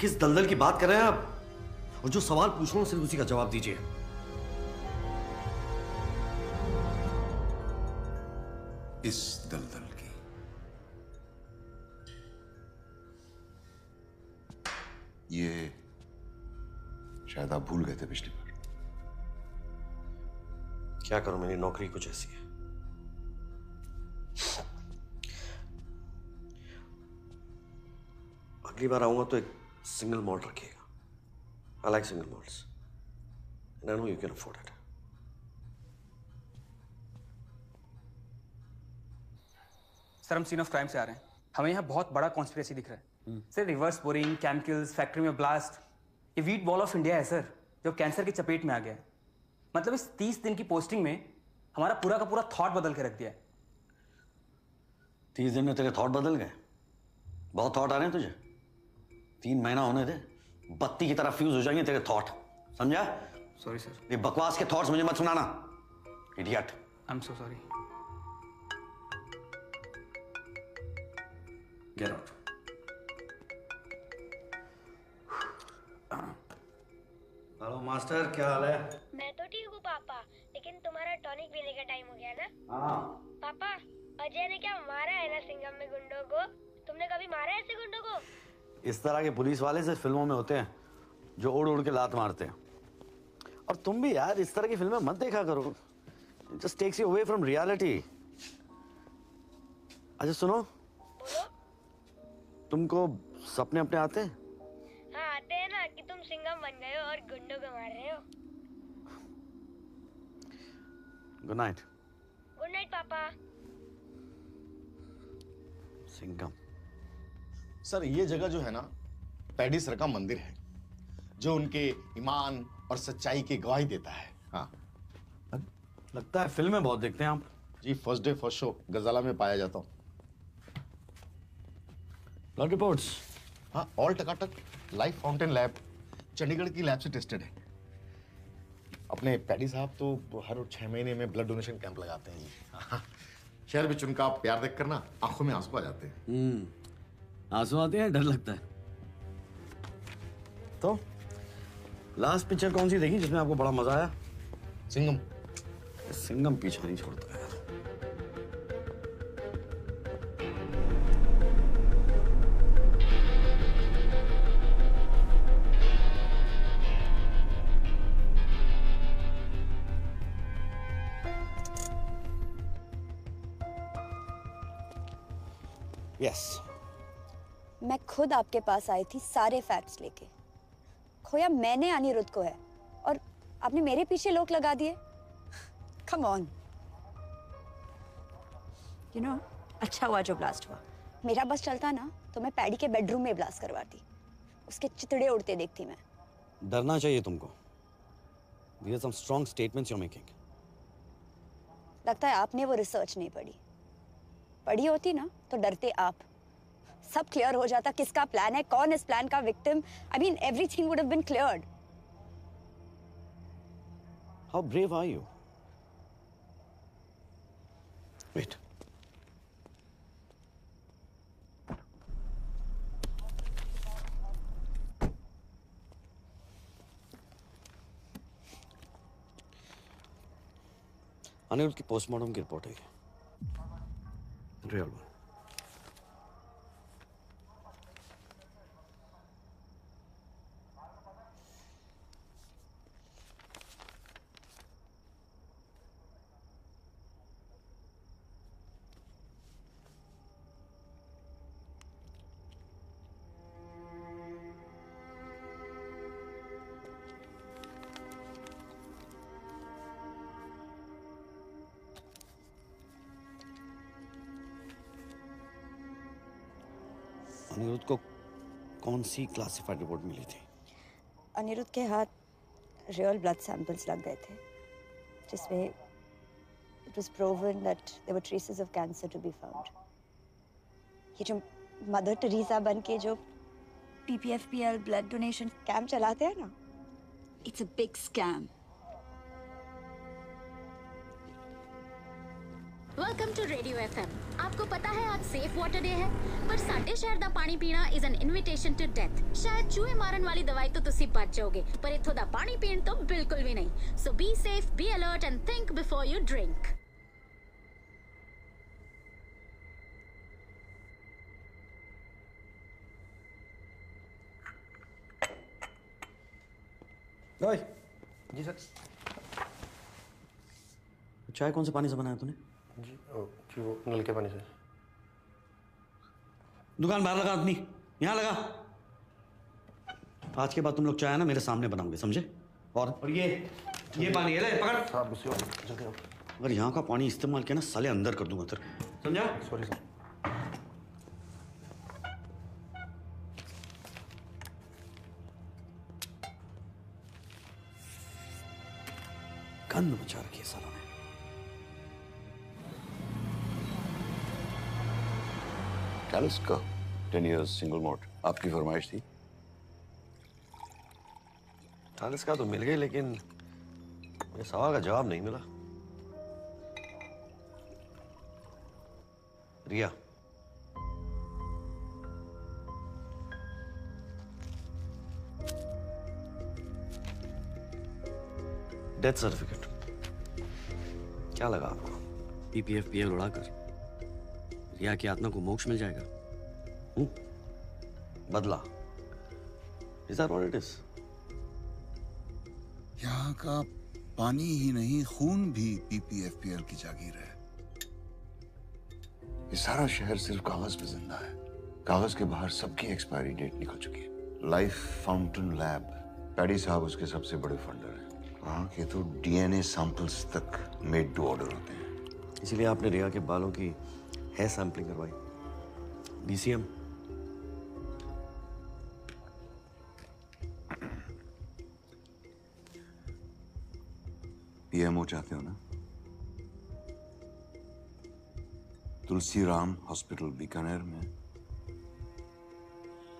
किस दलदल की बात कर रहे हैं आप? और जो सवाल पूछ रहा हूं सिर्फ उसी का जवाब दीजिए। इस दलदल की। ये शायद आप भूल गए थे पिछली बार। क्या करूं, मेरी नौकरी कुछ ऐसी है। अगली बार आऊंगा तो एक सिंगल मॉल्ट रखिएगा। I like single malts and I know you can afford it. Sir हम सीन ऑफ क्राइम से आ रहे हैं। हमें यहाँ बहुत बड़ा कॉन्स्पिरेसी दिख रहा है sir. Reverse boring, chemicals, factory में ब्लास्ट। ये वीट बॉल ऑफ इंडिया है सर, जो कैंसर की चपेट में आ गया है। मतलब इस 30 दिन की पोस्टिंग में हमारा पूरा का पूरा थॉट बदल के रख दिया है। 30 दिन में तेरे थॉट बदल गए? बहुत थॉट आ रहे हैं तुझे। 3 महीना होने दे, बत्ती की तरह फ्यूज हो जाएंगे तेरे थॉट, समझा? Sorry sir. ये बकवास के थॉट्स मुझे मत सुनाना, idiot. I am so sorry. Get out. Hello master, क्या हाल है? मैं तो ठीक हूँ पापा, लेकिन तुम्हारा टॉनिक पीने का टाइम हो गया ना। हाँ। पापा, अजय ने क्या मारा है ना सिंघम में गुंडों को? तुमने कभी मारा है ऐसे गुंडों को? इस तरह के पुलिस वाले सिर्फ फिल्मों में होते हैं, जो उड़ उड़ के लात मारते हैं। और तुम भी यार इस तरह की फिल्में मत देखा करो, just takes you away from reality. अच्छा सुनो, तुमको सपने अपने आते हैं? हाँ आते हैं ना, कि तुम सिंघम बन गए हो और गुंडों को मार रहे हो। Good night. गुड नाइट पापा। सिंघम। सर ये जगह जो है ना, पैडी सर का मंदिर है, जो उनके ईमान और सच्चाई की गवाही देता है। हाँ, लगता है फिल्में बहुत देखते हैं आप। जी फर्स्ट डे फर्स्ट शो गजाला में पाया जाता हूँ। Blood reports? हाँ, ऑल टकाटक। लाइफ फाउंटेन लैब चंडीगढ़ की लैब से टेस्टेड है। अपने पैडी साहब तो हर 6 महीने में ब्लड डोनेशन कैंप लगाते हैं जी। हाँ, शहर में उनका प्यार देख कर ना आंखों में आंसू आ जाते हैं। आंसू आते हैं, डर लगता है। तो लास्ट पिक्चर कौन सी देखी जिसमें आपको बड़ा मजा आया? सिंघम। सिंघम पीछा नहीं छोड़ता यार। यस। मैं खुद आपके पास आई थी सारे फैक्ट्स लेके। खोया मैंने अनिरुद्ध को है और आपने मेरे पीछे लोग लगा दिए। Come on. यू नो, अच्छा हुआ जो ब्लास्ट हुआ। मेरा बस चलता ना तो मैं पैडी के बेडरूम में ब्लास्ट करवाती, उसके चितड़े उड़ते देखती मैं। डरना चाहिए तुमको। These are some strong statements you're making. लगता है आपने वो रिसर्च नहीं पढ़ी। पढ़ी होती ना तो डरते आप। सब क्लियर हो जाता, किसका प्लान है, कौन इस प्लान का victim. I mean everything would have been cleared. How brave are you? Wait. Anirudh की पोस्टमार्टम की रिपोर्ट है ये। Real one. अनिरुद्ध को कौन सी क्लासिफाइड रिपोर्ट मिली थी? अनिरुद्ध के हाथ रियल ब्लड सैंपल्स लग गए थे, जिसमें it was proven that there were traces of cancer to be found. ये जो मदर टेरेसा बन के जो PPFPL ब्लड डोनेशन कैंप चलाते हैं ना, it's a big scam. Welcome to radio FM। आपको पता है आज सेफ वाटर डे है, पर साडे शहर दा पानी पीना is an invitation to death. शायद चूहे मारन वाली दवाई तो तुसी बच जाओगे, पर इथों दा पानी पीण तो बिल्कुल भी नहीं। So be safe, be alert and think before you drink. ओए। जी सर। चाय कौन से पानी से बनाया तूने? जी वो नल के पानी से। दुकान बाहर लगा आदमी, यहाँ लगा। आज के बाद तुम लोग चाय ना मेरे सामने बनाओगे, समझे? और ये पानी है, ले पकड़। साहब गुस्से हो जल्दी आओ। अगर यहाँ का पानी इस्तेमाल किया ना साले अंदर कर दूंगा तेरे, समझा? Sorry sir. गंद मचा रखी है सालों ने। कैलिस का 10 years सिंगल मोड आपकी फरमाइश थी। चालीस का तो मिल गए, लेकिन ये सवाल का जवाब नहीं मिला। रिया, डेथ सर्टिफिकेट क्या लगा आपको? पीपीएफपीएल उड़ाकर रिया की आत्मा को मोक्ष मिल जाएगा? बदला, is that what it is? यहाँ का पानी ही नहीं, खून भी पीपीएफपीएल की जागीर है। ये सारा शहर सिर्फ कागज पे जिंदा है। कागज के बाहर सबकी एक्सपायरी डेट निकल चुकी है। लाइफ फाउंटेन लैब, पैडी साहब उसके सबसे बड़े फंडर हैं। वहाँ के तो डीएनए सैंपल्स तक मेड टू ऑर्डर होते हैं। इसीलिए आपने रिया के बालों की हेयर सैंपलिंग करवाई। बीसीएम पीएमओ चाहते हो ना? तुलसी राम हॉस्पिटल बीकानेर में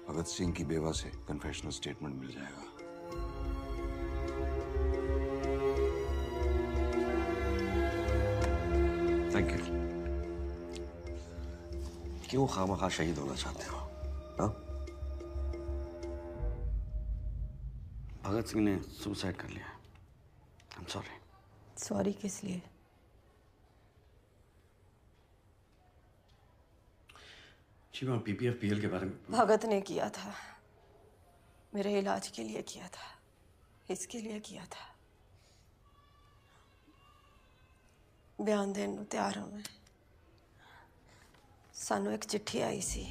भगत सिंह की बेवा से कन्फेशनल स्टेटमेंट मिल जाएगा। Thank you. क्यों खामखा शहीद होना चाहते हो? हाँ? भगत सिंह ने सुसाइड कर लिया। आई एम सॉरी। सॉरी किस लिए? जी मैं पीपीएफपीएल के बारे में। भगत ने किया था, मेरे इलाज के लिए किया था, इसके लिए किया था। बयान देने ਨੂੰ ਤਿਆਰ ਹਾਂ ਮੈਂ। ਸਾਨੂੰ एक चिट्ठी आई सी।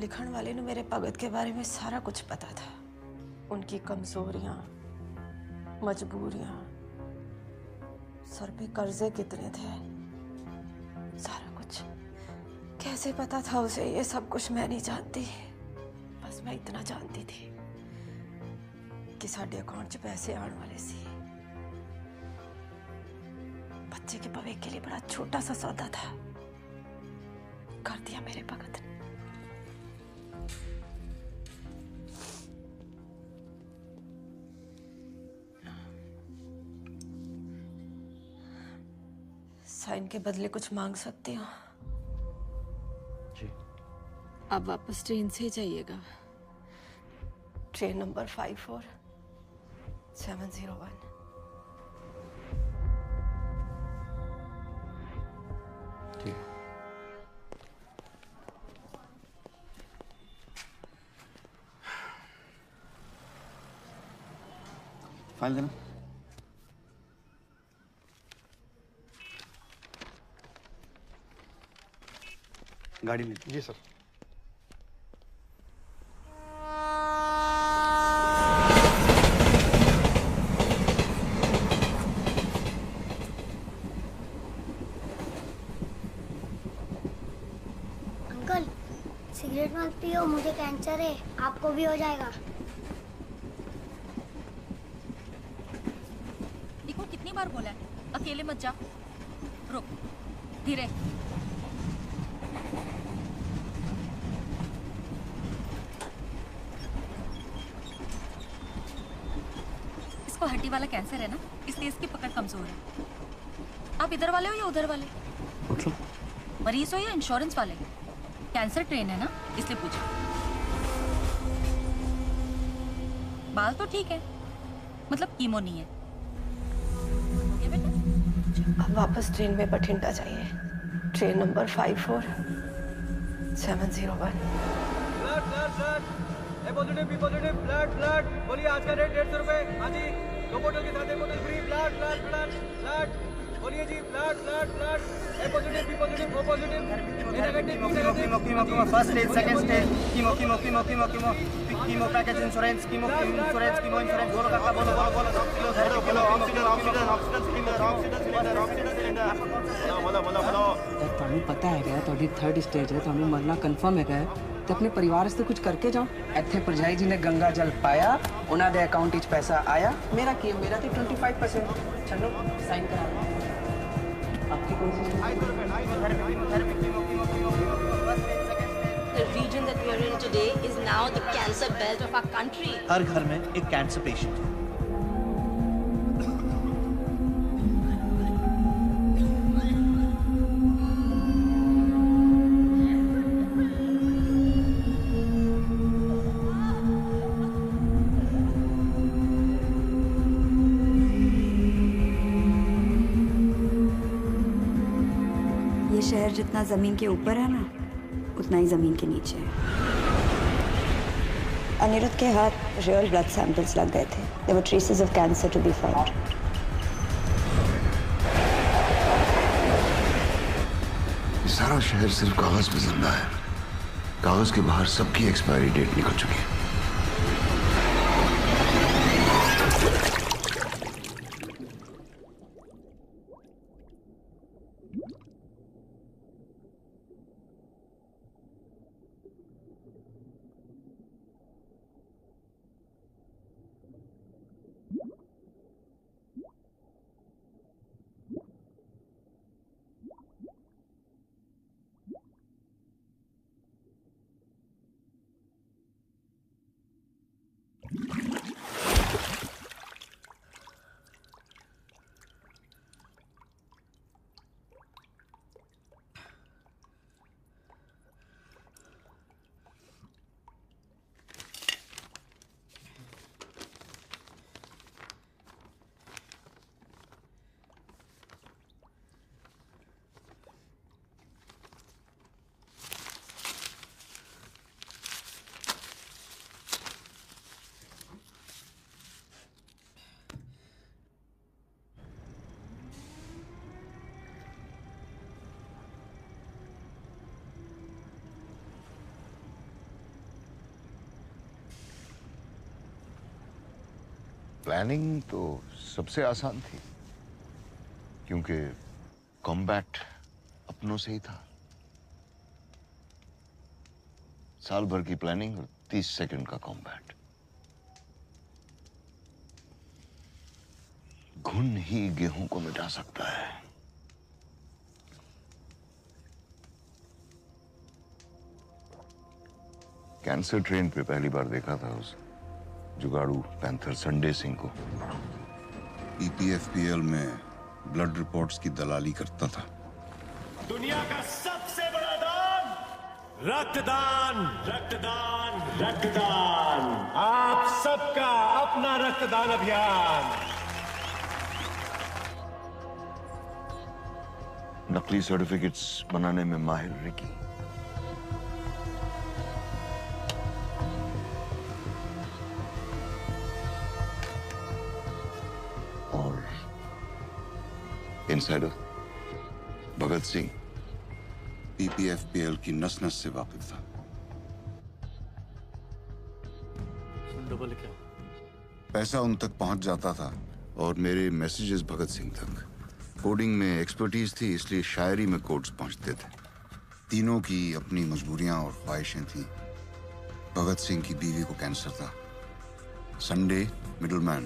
लिखण वाले ने मेरे भगत के बारे में सारा कुछ पता था। उनकी कमजोरियां, मजबूरियां, सर पे कर्जे कितने थे, सारा कुछ। कैसे पता था उसे ये सब कुछ? मैं नहीं जानती। बस मैं इतना जानती थी कि साडे अकाउंट च पैसे आने वाले सी। बच्चे के भविष्य के लिए बड़ा छोटा सा सौदा था, कर दिया मेरे भगत ने। साइन के बदले कुछ मांग सकती हूँ? जी। आप वापस ट्रेन से ही जाइएगा। Train number 54701। ठीक। फाइल देना। गाड़ी में। जी सर। अंकल सिगरेट मत पियो, मुझे कैंसर है, आपको भी हो जाएगा। देखो कितनी बार बोला है अकेले मत जा। रुक, धीरे। इसको हड्डी वाला कैंसर है ना, इसलिए इसकी पकड़ कमजोर है। आप इधर वाले हो या उधर वाले? मरीज हो या इंश्योरेंस वाले? कैंसर ट्रेन है ना, इसलिए पूछो। बाल तो ठीक है, मतलब कीमो नहीं है। अब वापस ट्रेन में बठिंडा जाइए। Train number 54701। Sir sir sir, A positive B positive blood blood बोलिए आज का रेट 150 रुपए। हाँ जी 2 बोतल के साथ 1 बोतल free blood blood blood blood बोलिए जी blood blood blood A positive B positive O positive A negative B negative first stage second stage chemo chemo chemo chemo chemo chemo package insurance chemo insurance chemo insurance बोलो काका बोलो बोलो बोलो बोलो oxygen oxygen oxygen cylinder oxygen cylinder oxygen cylinder बोलो बोलो बोलो ਤੁਹਾਨੂੰ ਪਤਾ ਹੈਗਾ ਤੁਹਾਡੀ 3rd ਸਟੇਜ ਹੈ ਤੁਹਾਨੂੰ ਮਰਨਾ ਕਨਫਰਮ ਹੈਗਾ ਤੇ ਆਪਣੇ ਪਰਿਵਾਰ ਵਾਸਤੇ ਕੁਝ ਕਰਕੇ ਜਾਓ ਇੱਥੇ ਪਰਜਾਈ ਜੀ ਨੇ ਗੰਗਾ ਜਲ ਪਾਇਆ ਉਹਨਾਂ ਦੇ ਅਕਾਊਂਟ ਵਿੱਚ ਪੈਸਾ ਆਇਆ ਮੇਰਾ ਕੀ ਮੇਰਾ ਤੇ 25% ਚਲੋ ਸਾਈਨ ਕਰਾ ਲਓ आपकी कौन सी The region that we are in today is now the cancer belt of our country. हर घर में एक कैंसर पेशेंट है। ये शहर जितना जमीन के ऊपर है ना उतना ही जमीन के नीचे है। अनिरुद्ध के हाथ रियल ब्लड सैंपल्स लग गए थे। There were traces of cancer to be found. ये सारा शहर सिर्फ कागज पे जिंदा है। कागज के बाहर सबकी एक्सपायरी डेट निकल चुकी है। प्लानिंग तो सबसे आसान थी क्योंकि कॉम्बैट अपनों से ही था। साल भर की प्लानिंग और 30 सेकंड का कॉम्बैट। घुन ही गेहूं को मिटा सकता है। कैंसर ट्रेन पे पहली बार देखा था उस जुगाड़ू पैंथर संडे सिंह को। EPFPL में ब्लड रिपोर्ट्स की दलाली करता था। दुनिया का सबसे बड़ा दान रक्तदान रक्तदान रक्तदान। आप सबका अपना रक्तदान अभियान। नकली सर्टिफिकेट्स बनाने में माहिर Ricky. Insider Bhagat Singh PPFPL की नस नस से वाकिफ था। पैसा उन तक पहुंच जाता था और मेरे मैसेजेस भगत सिंह तक। कोडिंग में एक्सपर्टीज थी इसलिए शायरी में कोड्स पहुंचते थे। तीनों की अपनी मजबूरियां और ख्वाहिशें थीं। भगत सिंह की बीवी को कैंसर था। संडे मिडलमैन,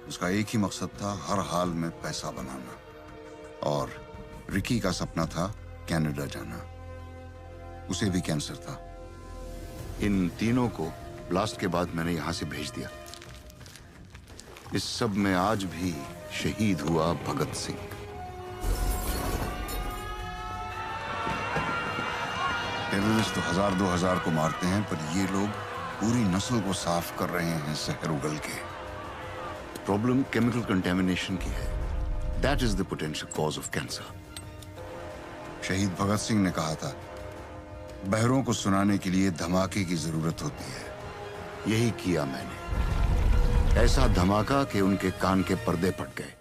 उसका एक ही मकसद था हर हाल में पैसा बनाना। और रिकी का सपना था कनाडा जाना। उसे भी कैंसर था। इन तीनों को ब्लास्ट के बाद मैंने यहां से भेज दिया। इस सब में आज भी शहीद हुआ भगत सिंह। टेररिस्ट तो 1000-2000 को मारते हैं पर ये लोग पूरी नस्ल को साफ कर रहे हैं जहर उगल के। प्रॉब्लम केमिकल कंटेमिनेशन की है। That is the potential cause of cancer. शहीद भगत सिंह ने कहा था, बहरों को सुनाने के लिए धमाके की जरूरत होती है, यही किया मैंने। ऐसा धमाका कि उनके कान के पर्दे फट गए।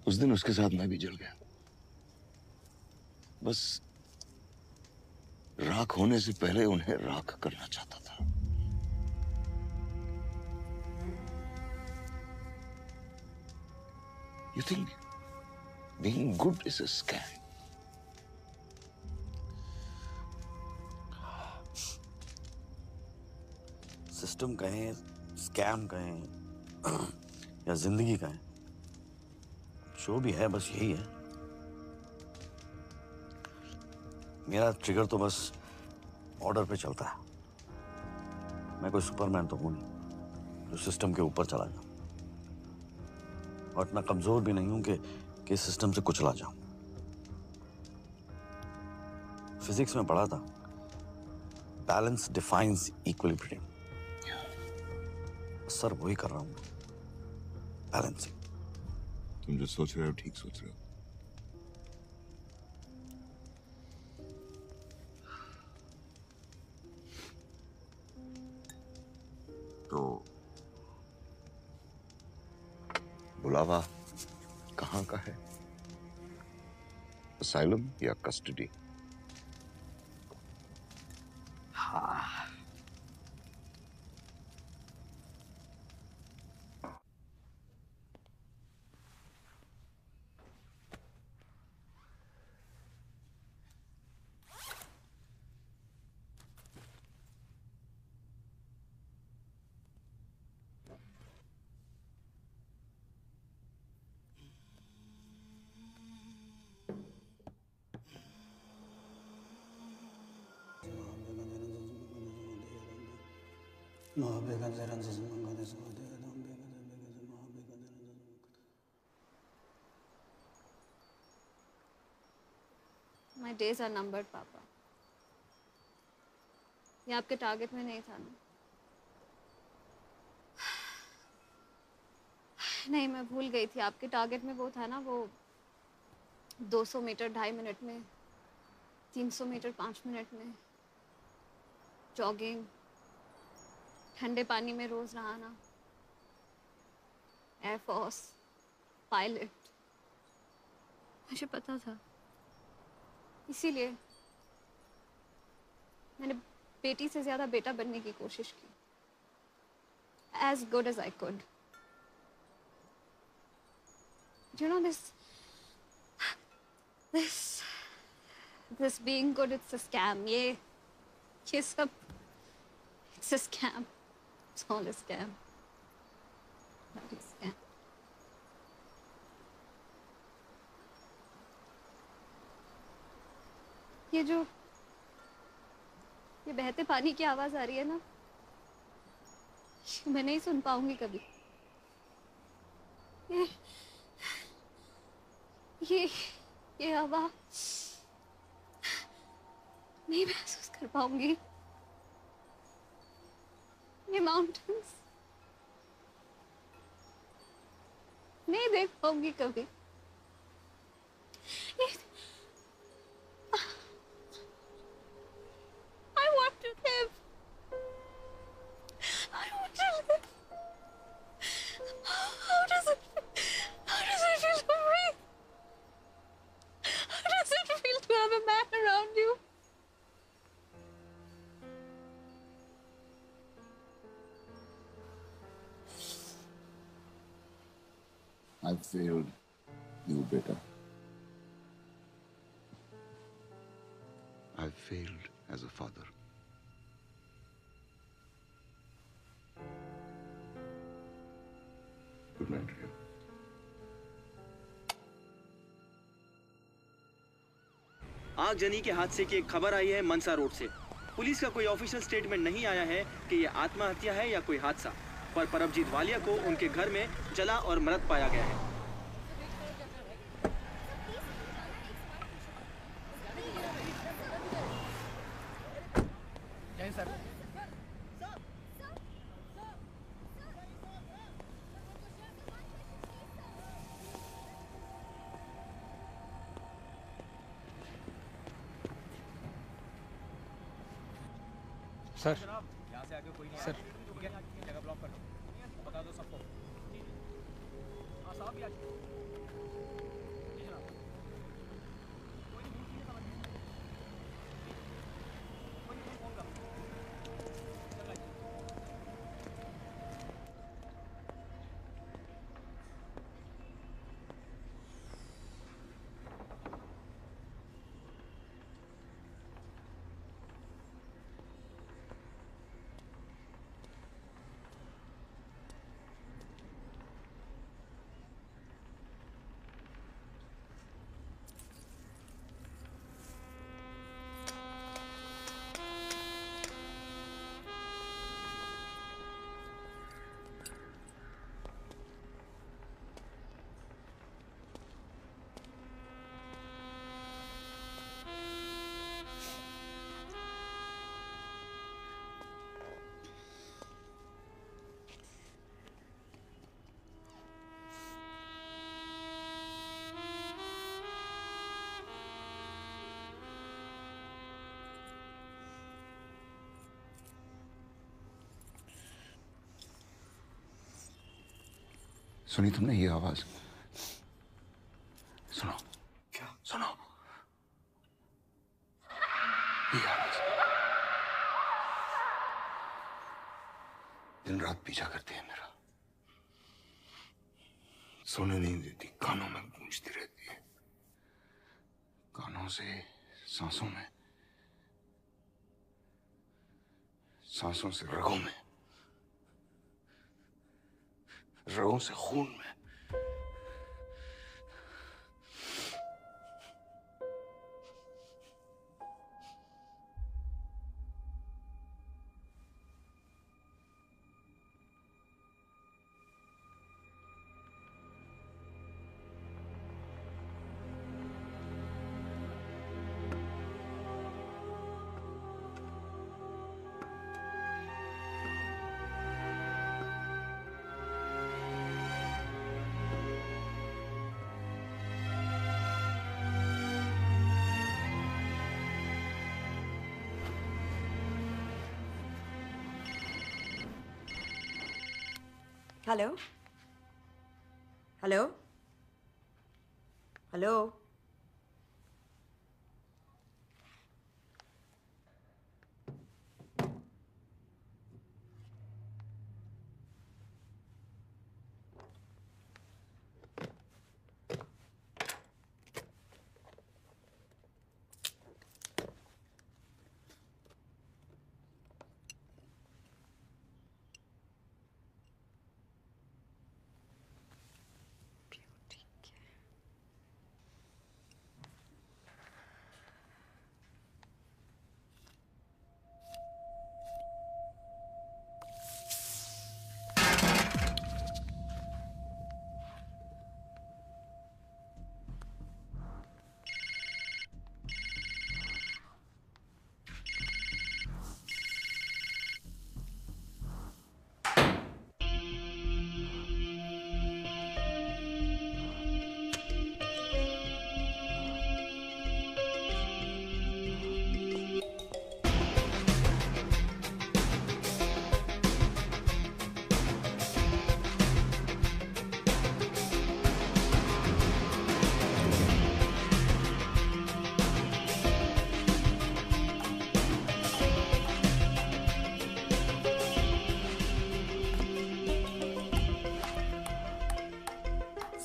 उस दिन उसके साथ मैं भी जल गया। बस राख होने से पहले उन्हें राख करना चाहता था। You think being good is a scam? System कहें, स्कैम कहें या जिंदगी कहें, जो भी है बस यही है। मेरा ट्रिगर तो बस ऑर्डर पे चलता है। मैं कोई सुपरमैन तो हूं नहीं जो सिस्टम के ऊपर चला जाऊं, और इतना कमजोर भी नहीं हूं कि सिस्टम से कुचला जाऊं। फिजिक्स में पढ़ा था, बैलेंस डिफाइंस इक्विलिब्रियम। सर वही कर रहा हूं, बैलेंसिंग। तुम जो सोच रहे हो ठीक सोच रहे हो। तो बुलावा कहाँ का है? असाइलम या कस्टडी? हाँ, My days are numbered, पापा। ये आपके टारगेट में नहीं था ना? नहीं, मैं भूल गई थी। आपके टारगेट में वो था ना, वो 200 मीटर 2.5 मिनट में, 300 मीटर 5 मिनट में, जॉगिंग, ठंडे पानी में रोज नहाना, एयरफोर्स, पायलट। मुझे पता था, इसीलिए मैंने बेटी से ज्यादा बेटा बनने की कोशिश की, as good as I could. You know, this being good, it's a scam. ये सब, it's a scam. It's all a scam. Bloody scam. ये बहते पानी की आवाज आ रही है ना, मैं नहीं सुन पाऊंगी कभी। ये आवाज नहीं महसूस कर पाऊंगी। ये माउंटेन्स नहीं देख पाऊंगी कभी। I want to live. I want to live. How does it feel to breathe? How does it feel to have a man around you? I failed you, beta. I failed as a father. Good night, Ria. आगजनी के हादसे की एक खबर आई है मनसा road से। Police का कोई ऑफिशियल स्टेटमेंट नहीं आया है कि ये आत्महत्या है या कोई हादसा, पर परमजीत वालिया को उनके घर में जला और मृत पाया गया है। सर यहाँ से आगे कोई नहीं सर। ठीक है, ये जगह ब्लॉक कर दो, बता दो सबको। हाँ साहब भी आ जाओ। जी जनाब। कोई नहीं, ठीक है, समझ गए। कोई नहीं, फोन कर। चल आइए। सुनी तुमने ये आवाज? सुनो। क्या? सुनो ये आवाज दिन रात पीछा करती है मेरा, सोने नहीं देती, कानों में गूंजती रहती है, कानों से सांसों में, सांसों से रगों में, रगों से खून में। Hello hello hello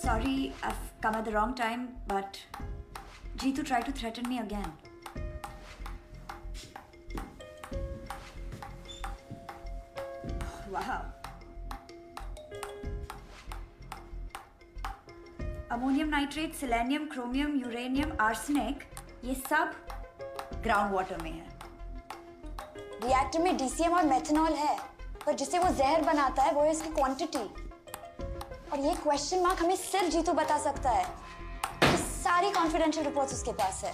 Sorry, I've come at the wrong time, but Jeetu tried to threaten me again. Wow. Ammonium nitrate, selenium, chromium, uranium, arsenic, ये सब ग्राउंड वाटर में है। रिएक्टर में डीसीएम और मेथनॉल है, पर जिसे वो जहर बनाता है वो है इसकी क्वांटिटी। और ये क्वेश्चन मार्क हमें सिर्फ जीतू बता सकता है। ये सारी कॉन्फिडेंशियल रिपोर्ट्स उसके पास है।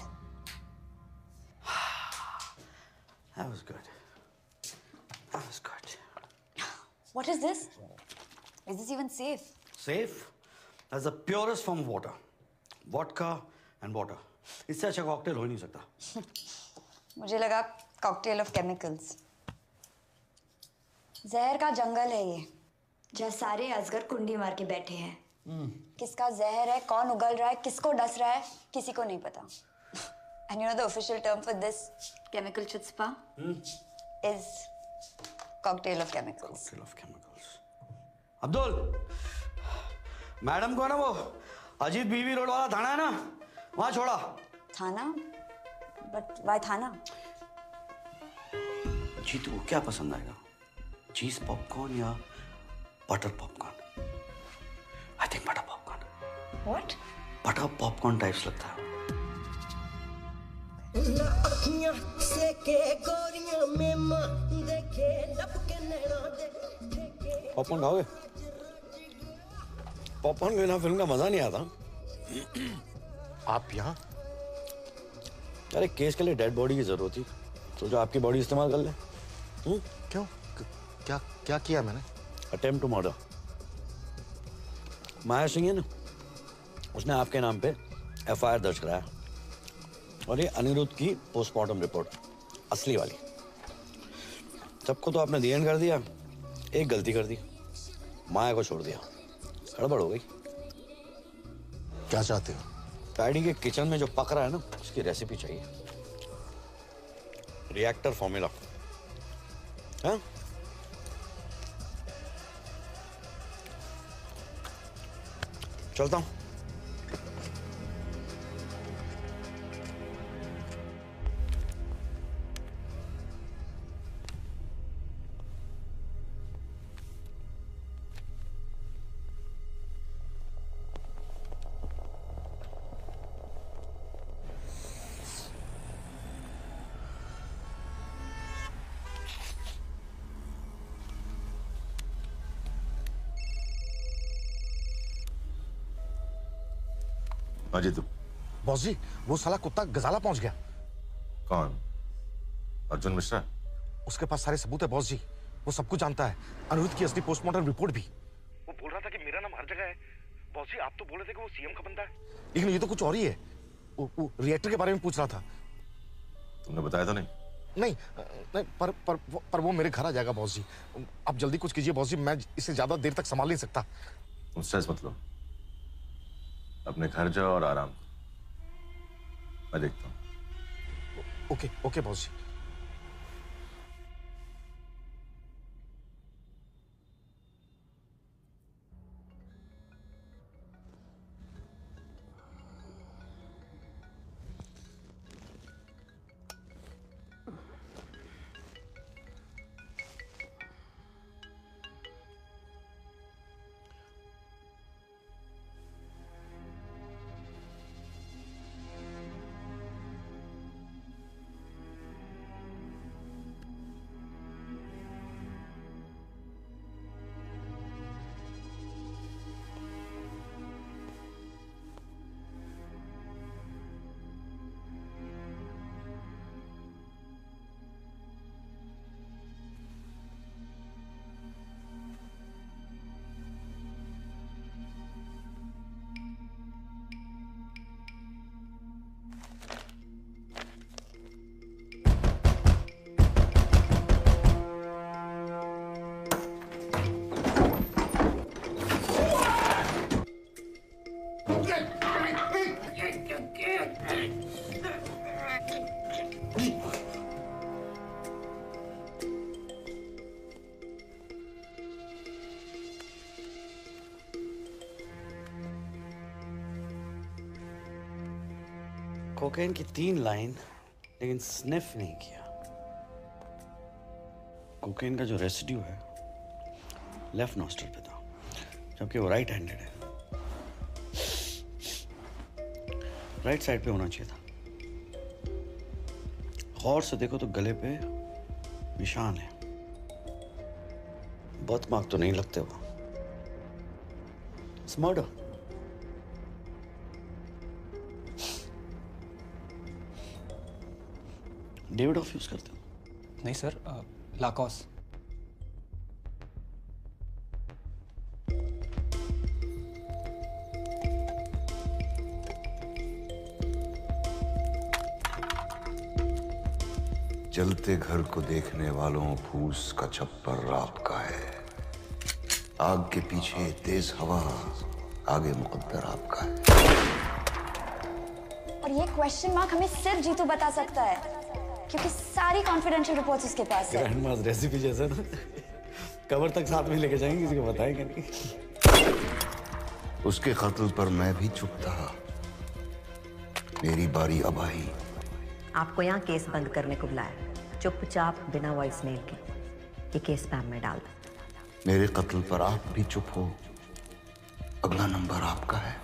That was good. That was good. What is this? Is this even safe? Safe? That's the purest form of water. Vodka and water. इससे अच्छा कॉकटेल हो ही नहीं सकता। मुझे लगा कॉकटेल ऑफ केमिकल्स। जहर का जंगल है ये, जहाँ सारे अजगर कुंडी मार के बैठे हैं। किसका जहर है, कौन उगल रहा है, किसको डस रहा है, किसी को नहीं पता। And you know the official term for this chemical chutzpah is cocktail of chemicals. Cocktail of chemicals. Abdul, madam को ना वो अजीत बीवी रोड वाला थाना है ना, वहाँ छोड़ा। थाना? But why थाना? जीतू को क्या पसंद आएगा, चीज पॉपकॉर्न या butter popcorn? I think butter popcorn. What? Butter popcorn types लगता है। पॉपकॉर्न खाओगे? पॉपकॉर्न के बिना फिल्म का मजा नहीं आता। आप यहाँ? अरे केस के लिए डेड बॉडी की जरूरत थी, तो जो आपकी बॉडी इस्तेमाल कर ले। क्यों? क्या क्या किया मैंने? Attempt to murder. Maya Singh है ना, उसने आपके नाम पे एफआईआर दर्ज कराया, और ये अनिरुद्ध की पोस्टमार्टम रिपोर्ट असली वाली। सबको तो आपने दी एंड कर दिया, एक गलती कर दी, माया को छोड़ दिया। गड़बड़ हो गई। क्या चाहते हो? पैडी के किचन में जो पक रहा है ना, उसकी रेसिपी चाहिए, रिएक्टर फॉर्मूला। हाँ? चलता हूं। जीतू। बॉस जी, वो साला कुत्ता गजाला पहुंच गया। कौन? अर्जुन मिश्रा? उसके पास सारे सबूत है बॉस जी, वो सब कुछ जानता है, अनिरुद्ध की असली पोस्टमार्टम रिपोर्ट भी। वो बोल रहा था कि मेरा नाम हर जगह है। बॉस जी, आप तो बोल रहे थे कि वो सीएम का बंदा है, लेकिन ये तो कुछ और ही है। वो रिएक्टर के बारे में पूछ रहा था। तुमने बताया तो नहीं? नहीं, नहीं पर वो मेरे घर आ जाएगा बॉस जी। आप जल्दी कुछ कीजिए बॉस जी, मैं इसे ज्यादा देर तक संभाल नहीं सकता। तुम स्ट्रेस मत लो, अपने घर जाओ और आराम करो, मैं देखता हूँ। ओके ओके बॉस जी। कोकेन की 3 लाइन, लेकिन स्निफ नहीं किया। कोकेन का जो रेसिड्यू है लेफ्ट नॉस्ट्रल पे था, जबकि वो राइट हैंडेड है। राइट साइड पे होना चाहिए था। गौर से देखो तो गले पे निशान है, बर्थ मार्क तो नहीं लगते वो। It's murder. David of use करते हो? नहीं सर, लाकॉस। जलते घर को देखने वालों फूस का छप्पर रात का है। आग के पीछे तेज हवा, आगे मुकद्दर आपका है। और ये क्वेश्चन मार्क हमें सिर्फ जीतू बता सकता है, क्योंकि सारी कॉन्फिडेंशियल रिपोर्ट्स उसके पास है। ग्रैंड मास रेसिपी जैसा ना, कवर तक साथ में लेके जाएंगे, किसी को बताएंगे नहीं। उसके कत्ल पर मैं भी चुप था। मेरी बारी अब आई। आपको यहाँ केस बंद करने को बुलाया, चुपचाप बिना वॉइस मेल के ये केस स्पैम में डाल दो। मेरे कत्ल पर आप भी चुप हो, अगला नंबर आपका है।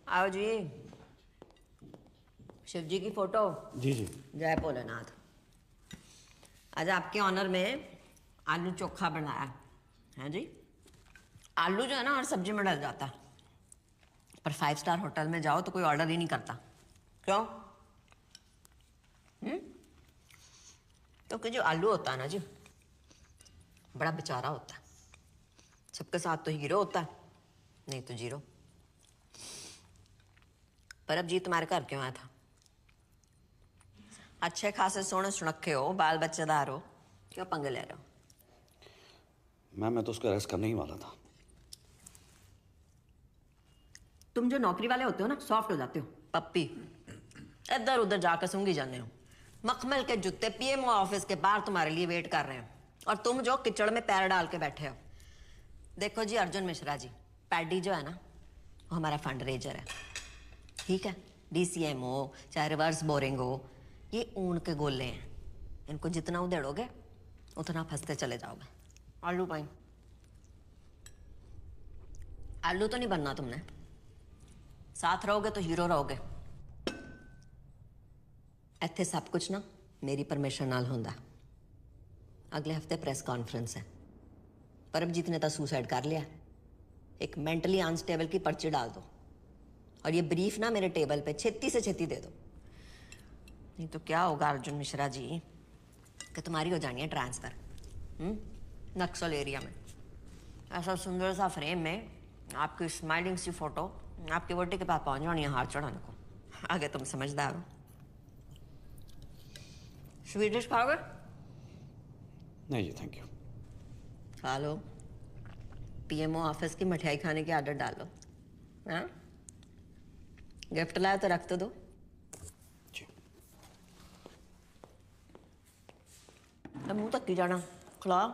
आओ जी। शिव जी की फोटो। जी जी। जय भोलेनाथ। आज आपके ऑनर में आलू चोखा बनाया है जी। आलू जो है ना हर सब्जी में डल जाता है, पर 5 स्टार होटल में जाओ तो कोई ऑर्डर ही नहीं करता। क्यों? क्योंकि जो आलू होता है ना जी, बड़ा बेचारा होता है। सबके साथ तो हीरो होता है, नहीं तो जीरो। पर अब जी तुम्हारे घर क्यों आया था? अच्छे खासे सोने सुनखे हो, बाल बच्चेदार हो, क्यों पंगे ले रहे हो? मैम मैं तो उसको अरेस्ट करने ही वाला था। तुम जो नौकरी वाले होते हो ना, सॉफ्ट हो जाते हो, पप्पी। इधर उधर जाकर सूंघी जाने हो। मखमल के जूते पीएमओ ऑफिस के बाहर तुम्हारे लिए वेट कर रहे हैं, और तुम जो किचड़ में पैर डाल के बैठे हो। देखो जी अर्जुन मिश्रा जी, पैडी जो है ना, वो हमारा फंड रेजर है, ठीक है? DCM हो चाहे रिवर्स बोरिंग हो, ये ऊन के गोले हैं। इनको जितना उधेड़ोगे उतना फंसते चले जाओगे। आलू पाइन। आलू तो नहीं बनना तुमने, साथ रहोगे तो हीरो रहोगे। इत्थे सब कुछ ना मेरी परमिशन नाल होंदा। अगले हफ्ते प्रेस कॉन्फ्रेंस है। परमजीत ने तो सुसाइड कर लिया। एक मेंटली अनस्टेबल की पर्ची डाल दो, और ये ब्रीफ ना मेरे टेबल पे छेती से छेती दे दो। नहीं तो क्या होगा अर्जुन मिश्रा जी, कि तुम्हारी हो जानी है ट्रांसफर नक्सल एरिया में। ऐसा सुंदर सा फ्रेम में आपकी स्माइलिंग सी फोटो आपके वोटी के पास पहुंच जानी है हाथ चढ़ाने को। आगे तुम समझदार हो। स्वीट डिश खाओगे? नहीं जी थैंक यू। खा लो। PMO ऑफिस की मिठाई खाने की आदत डाल लो। हाँ, गिफ्ट लाया तो रख तो दो। अब मुंह तक की जाना, खिलाओ।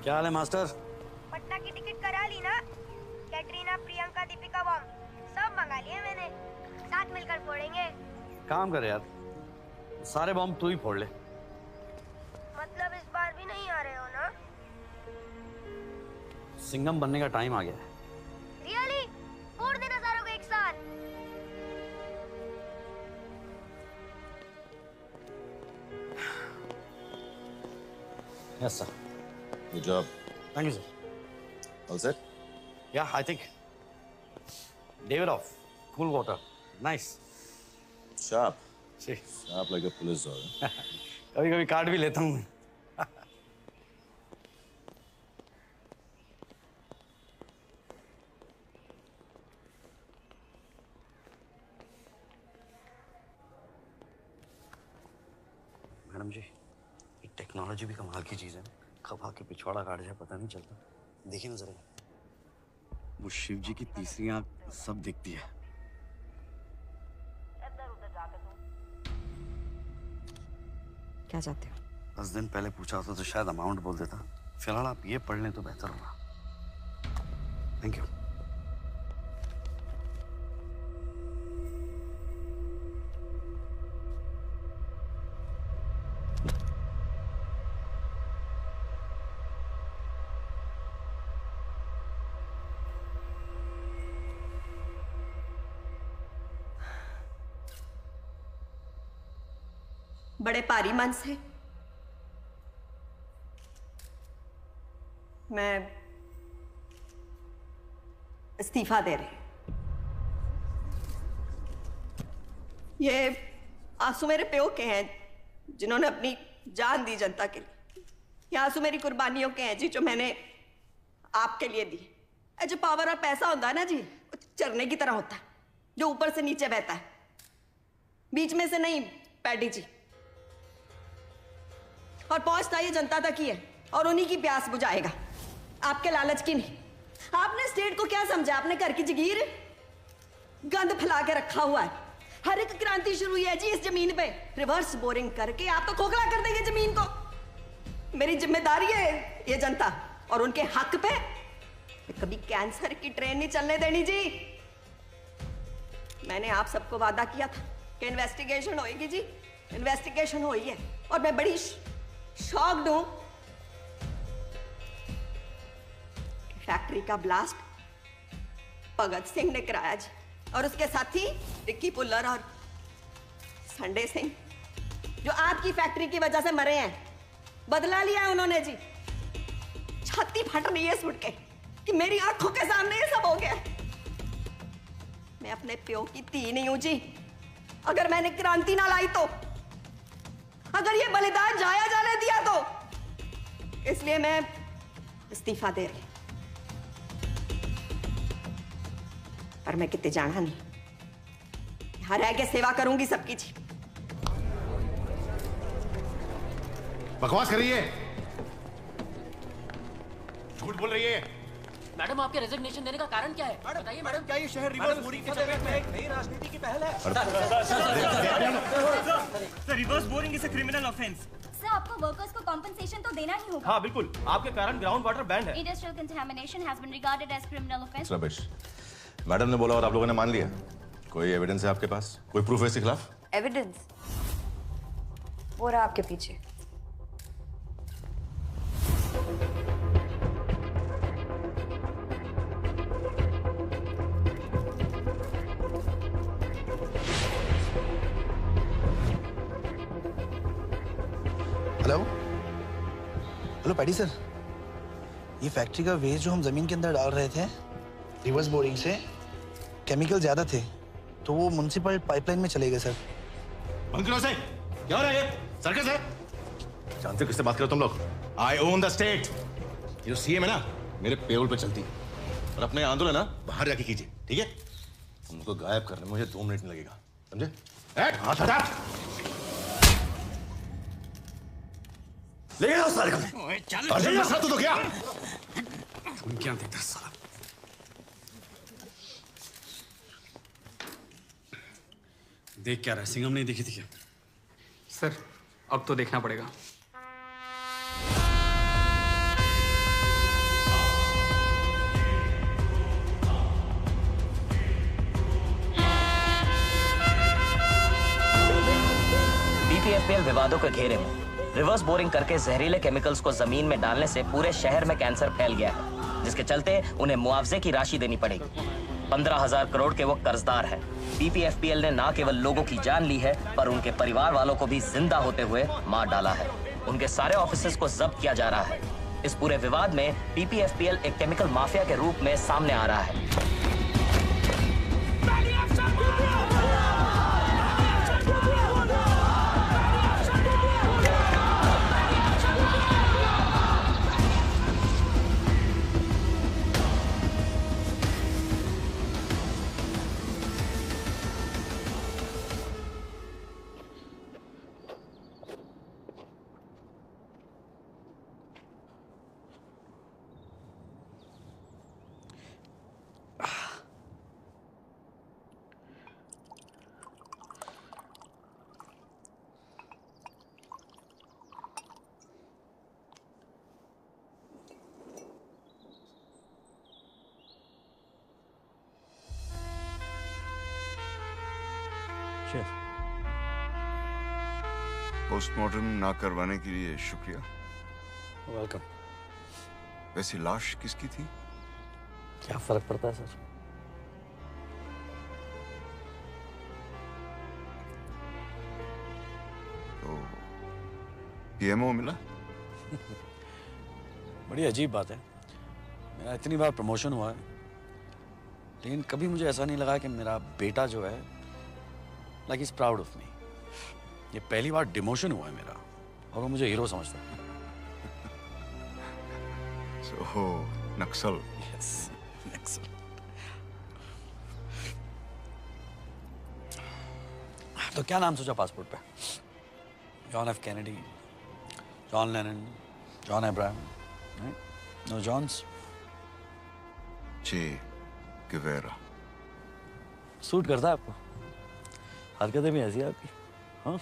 क्या हाल है मास्टर? पटना की टिकट करा ली ना? कैटरीना, प्रियंका, दीपिका बॉम सब मंगा लिए मैंने। साथ मिलकर फोड़ेंगे। काम कर यार, सारे बॉम्ब तू ही फोड़ ले। मतलब इस बार भी नहीं आ रहे हो ना? सिंघम बनने का टाइम आ गया है। रियली? फोड़ देना सारों को एक साथ। Yes sir. Good job. Thank you sir. All set? Yeah, I think. David off. Cool water. Nice. Sharp. See. Sharp like a police dog. कभी कभी काट भी लेता हूँ। मैडम जी, ये टेक्नोलॉजी भी कमाल की चीज़ है। खपा के पिछवाड़ा काट जाए पता नहीं चलता। देखिए ना जरा, वो शिव जी की तीसरी आंख सब दिखती है। क्या चाहते हो? 10 दिन पहले पूछा होता तो शायद अमाउंट बोल देता। फिलहाल आप ये पढ़ लें तो बेहतर होगा। Thank you. बड़े भारी मन से मैं इस्तीफा दे रही। ये आंसू मेरे प्यो के हैं जिन्होंने अपनी जान दी जनता के लिए। ये आंसू मेरी कुर्बानियों के हैं जी, जो मैंने आपके लिए दी। जो पावर और पैसा होता है ना जी, वो झरने की तरह होता है जो ऊपर से नीचे बहता है, बीच में से नहीं पैडी जी। और पहुंचता ये जनता तक ही है और उन्हीं की प्यास बुझाएगा, आपके लालच की नहीं। आपने स्टेट को क्या समझा? आपने घर की जगीर गंद फैला के रखा हुआ है। हर एक क्रांति शुरू हुई है जी इस जमीन पे। रिवर्स बोरिंग करके आप तो खोखला कर देंगे जमीन को। मेरी जिम्मेदारी है ये जनता और उनके हक पे कभी कैंसर की ट्रेन नहीं चलने देनी जी। मैंने आप सबको वादा किया था कि इन्वेस्टिगेशन होएगी जी, इन्वेस्टिगेशन हुई है और मैं बड़ी शॉक्ड हूं। फैक्ट्री का ब्लास्ट भगत सिंह ने कराया जी, और उसके साथी विक्की पुल्लर और संडे सिंह जो आपकी फैक्ट्री की वजह से मरे हैं। बदला लिया है उन्होंने जी। छाती फट रही है सुन के कि मेरी आंखों के सामने ये सब हो गया। मैं अपने प्यो की धी नहीं हूं जी। अगर मैंने क्रांति ना लाई तो, अगर ये बलिदान जाया जाने दिया तो, इसलिए मैं इस्तीफा दे रही। पर मैं कितने जाना नहीं, यहां रह के सेवा करूंगी सबकी जी। बकवास कर रही है, झूठ बोल रही है। मैडम, आपके रेजिग्नेशन देने का कारण क्या है? बताइए मैडम। क्या ये शहर रिवर्स बोरिंग के चक्कर में एक नई राजनीति की पहल है? Sir, reverse boring is a criminal offence. Sir, आपको वर्कर्स को कॉम्पेंसेशन तो देना ही होगा। हाँ बिल्कुल, आपके कारण ग्राउंड वाटर बैंड है। Industrial contamination has been regarded as criminal offence. Ramesh, madam ने बोला और आप लोगों ने मान लिया। कोई एविडेंस है आपके पास? कोई प्रूफ है इसके खिलाफ? एविडेंस वो रहा आपके पीछे। हेलो हेलो पैडी सर, ये फैक्ट्री का वेस्ट जो हम जमीन के अंदर डाल रहे थे रिवर्स बोरिंग से, केमिकल ज्यादा थे तो वो म्युनिसिपल पाइपलाइन में चले गए सर। बंद करो से, क्या हो रहा है ये? सर्कस है? जानते हो किससे बात करो तुम लोग? आई ओन द स्टेट। ये जो सीएम है ना, मेरे पेरोल पे चलती है। और अपने आंदोलन ना बाहर जाके कीजिए, ठीक है? उनको गायब करने में मुझे 2 मिनट नहीं लगेगा, समझे? हाथ हटा। ले आओ सारे को। चल तो क्या? तुम क्या देता साला? देख क्या रहा है? सिंघम नहीं दिखी थी क्या? सर, अब तो देखना पड़ेगा। बीपीएफपीएल विवादों के घेरे में रिवर्स बोरिंग करके जहरीले केमिकल्स को जमीन में डालने से पूरे शहर में कैंसर फैल गया है, जिसके चलते उन्हें मुआवजे की राशि देनी पड़ेगी। 15,000 करोड़ के वो कर्जदार हैं। बीपीएफपीएल ने न केवल लोगों की जान ली है, पर उनके परिवार वालों को भी जिंदा होते हुए मार डाला है। उनके सारे ऑफिसेज को जब्त किया जा रहा है। इस पूरे विवाद में बीपीएफपीएल एक केमिकल माफिया के रूप में सामने आ रहा है। पोस्टमार्टम ना करवाने के लिए शुक्रिया। वेलकम। वैसी लाश किसकी थी? क्या फर्क पड़ता है सर? तो पीएमओ मिला? बड़ी अजीब बात है, मेरा इतनी बार प्रमोशन हुआ है लेकिन कभी मुझे ऐसा नहीं लगा कि मेरा बेटा जो है like is proud of me. ये पहली बार डिमोशन हुआ है मेरा और वो मुझे हीरो समझता है। So, नक्सल। Yes, नक्सल। तो क्या नाम सोचा पासपोर्ट पे? John F Kennedy, John Lennon, John Abraham, no Johns? Che Guevara. Suit करता है आपको? हरकतें भी ऐसी है आपकी, हाँ?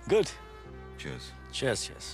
गुड। Cheers. Cheers, cheers.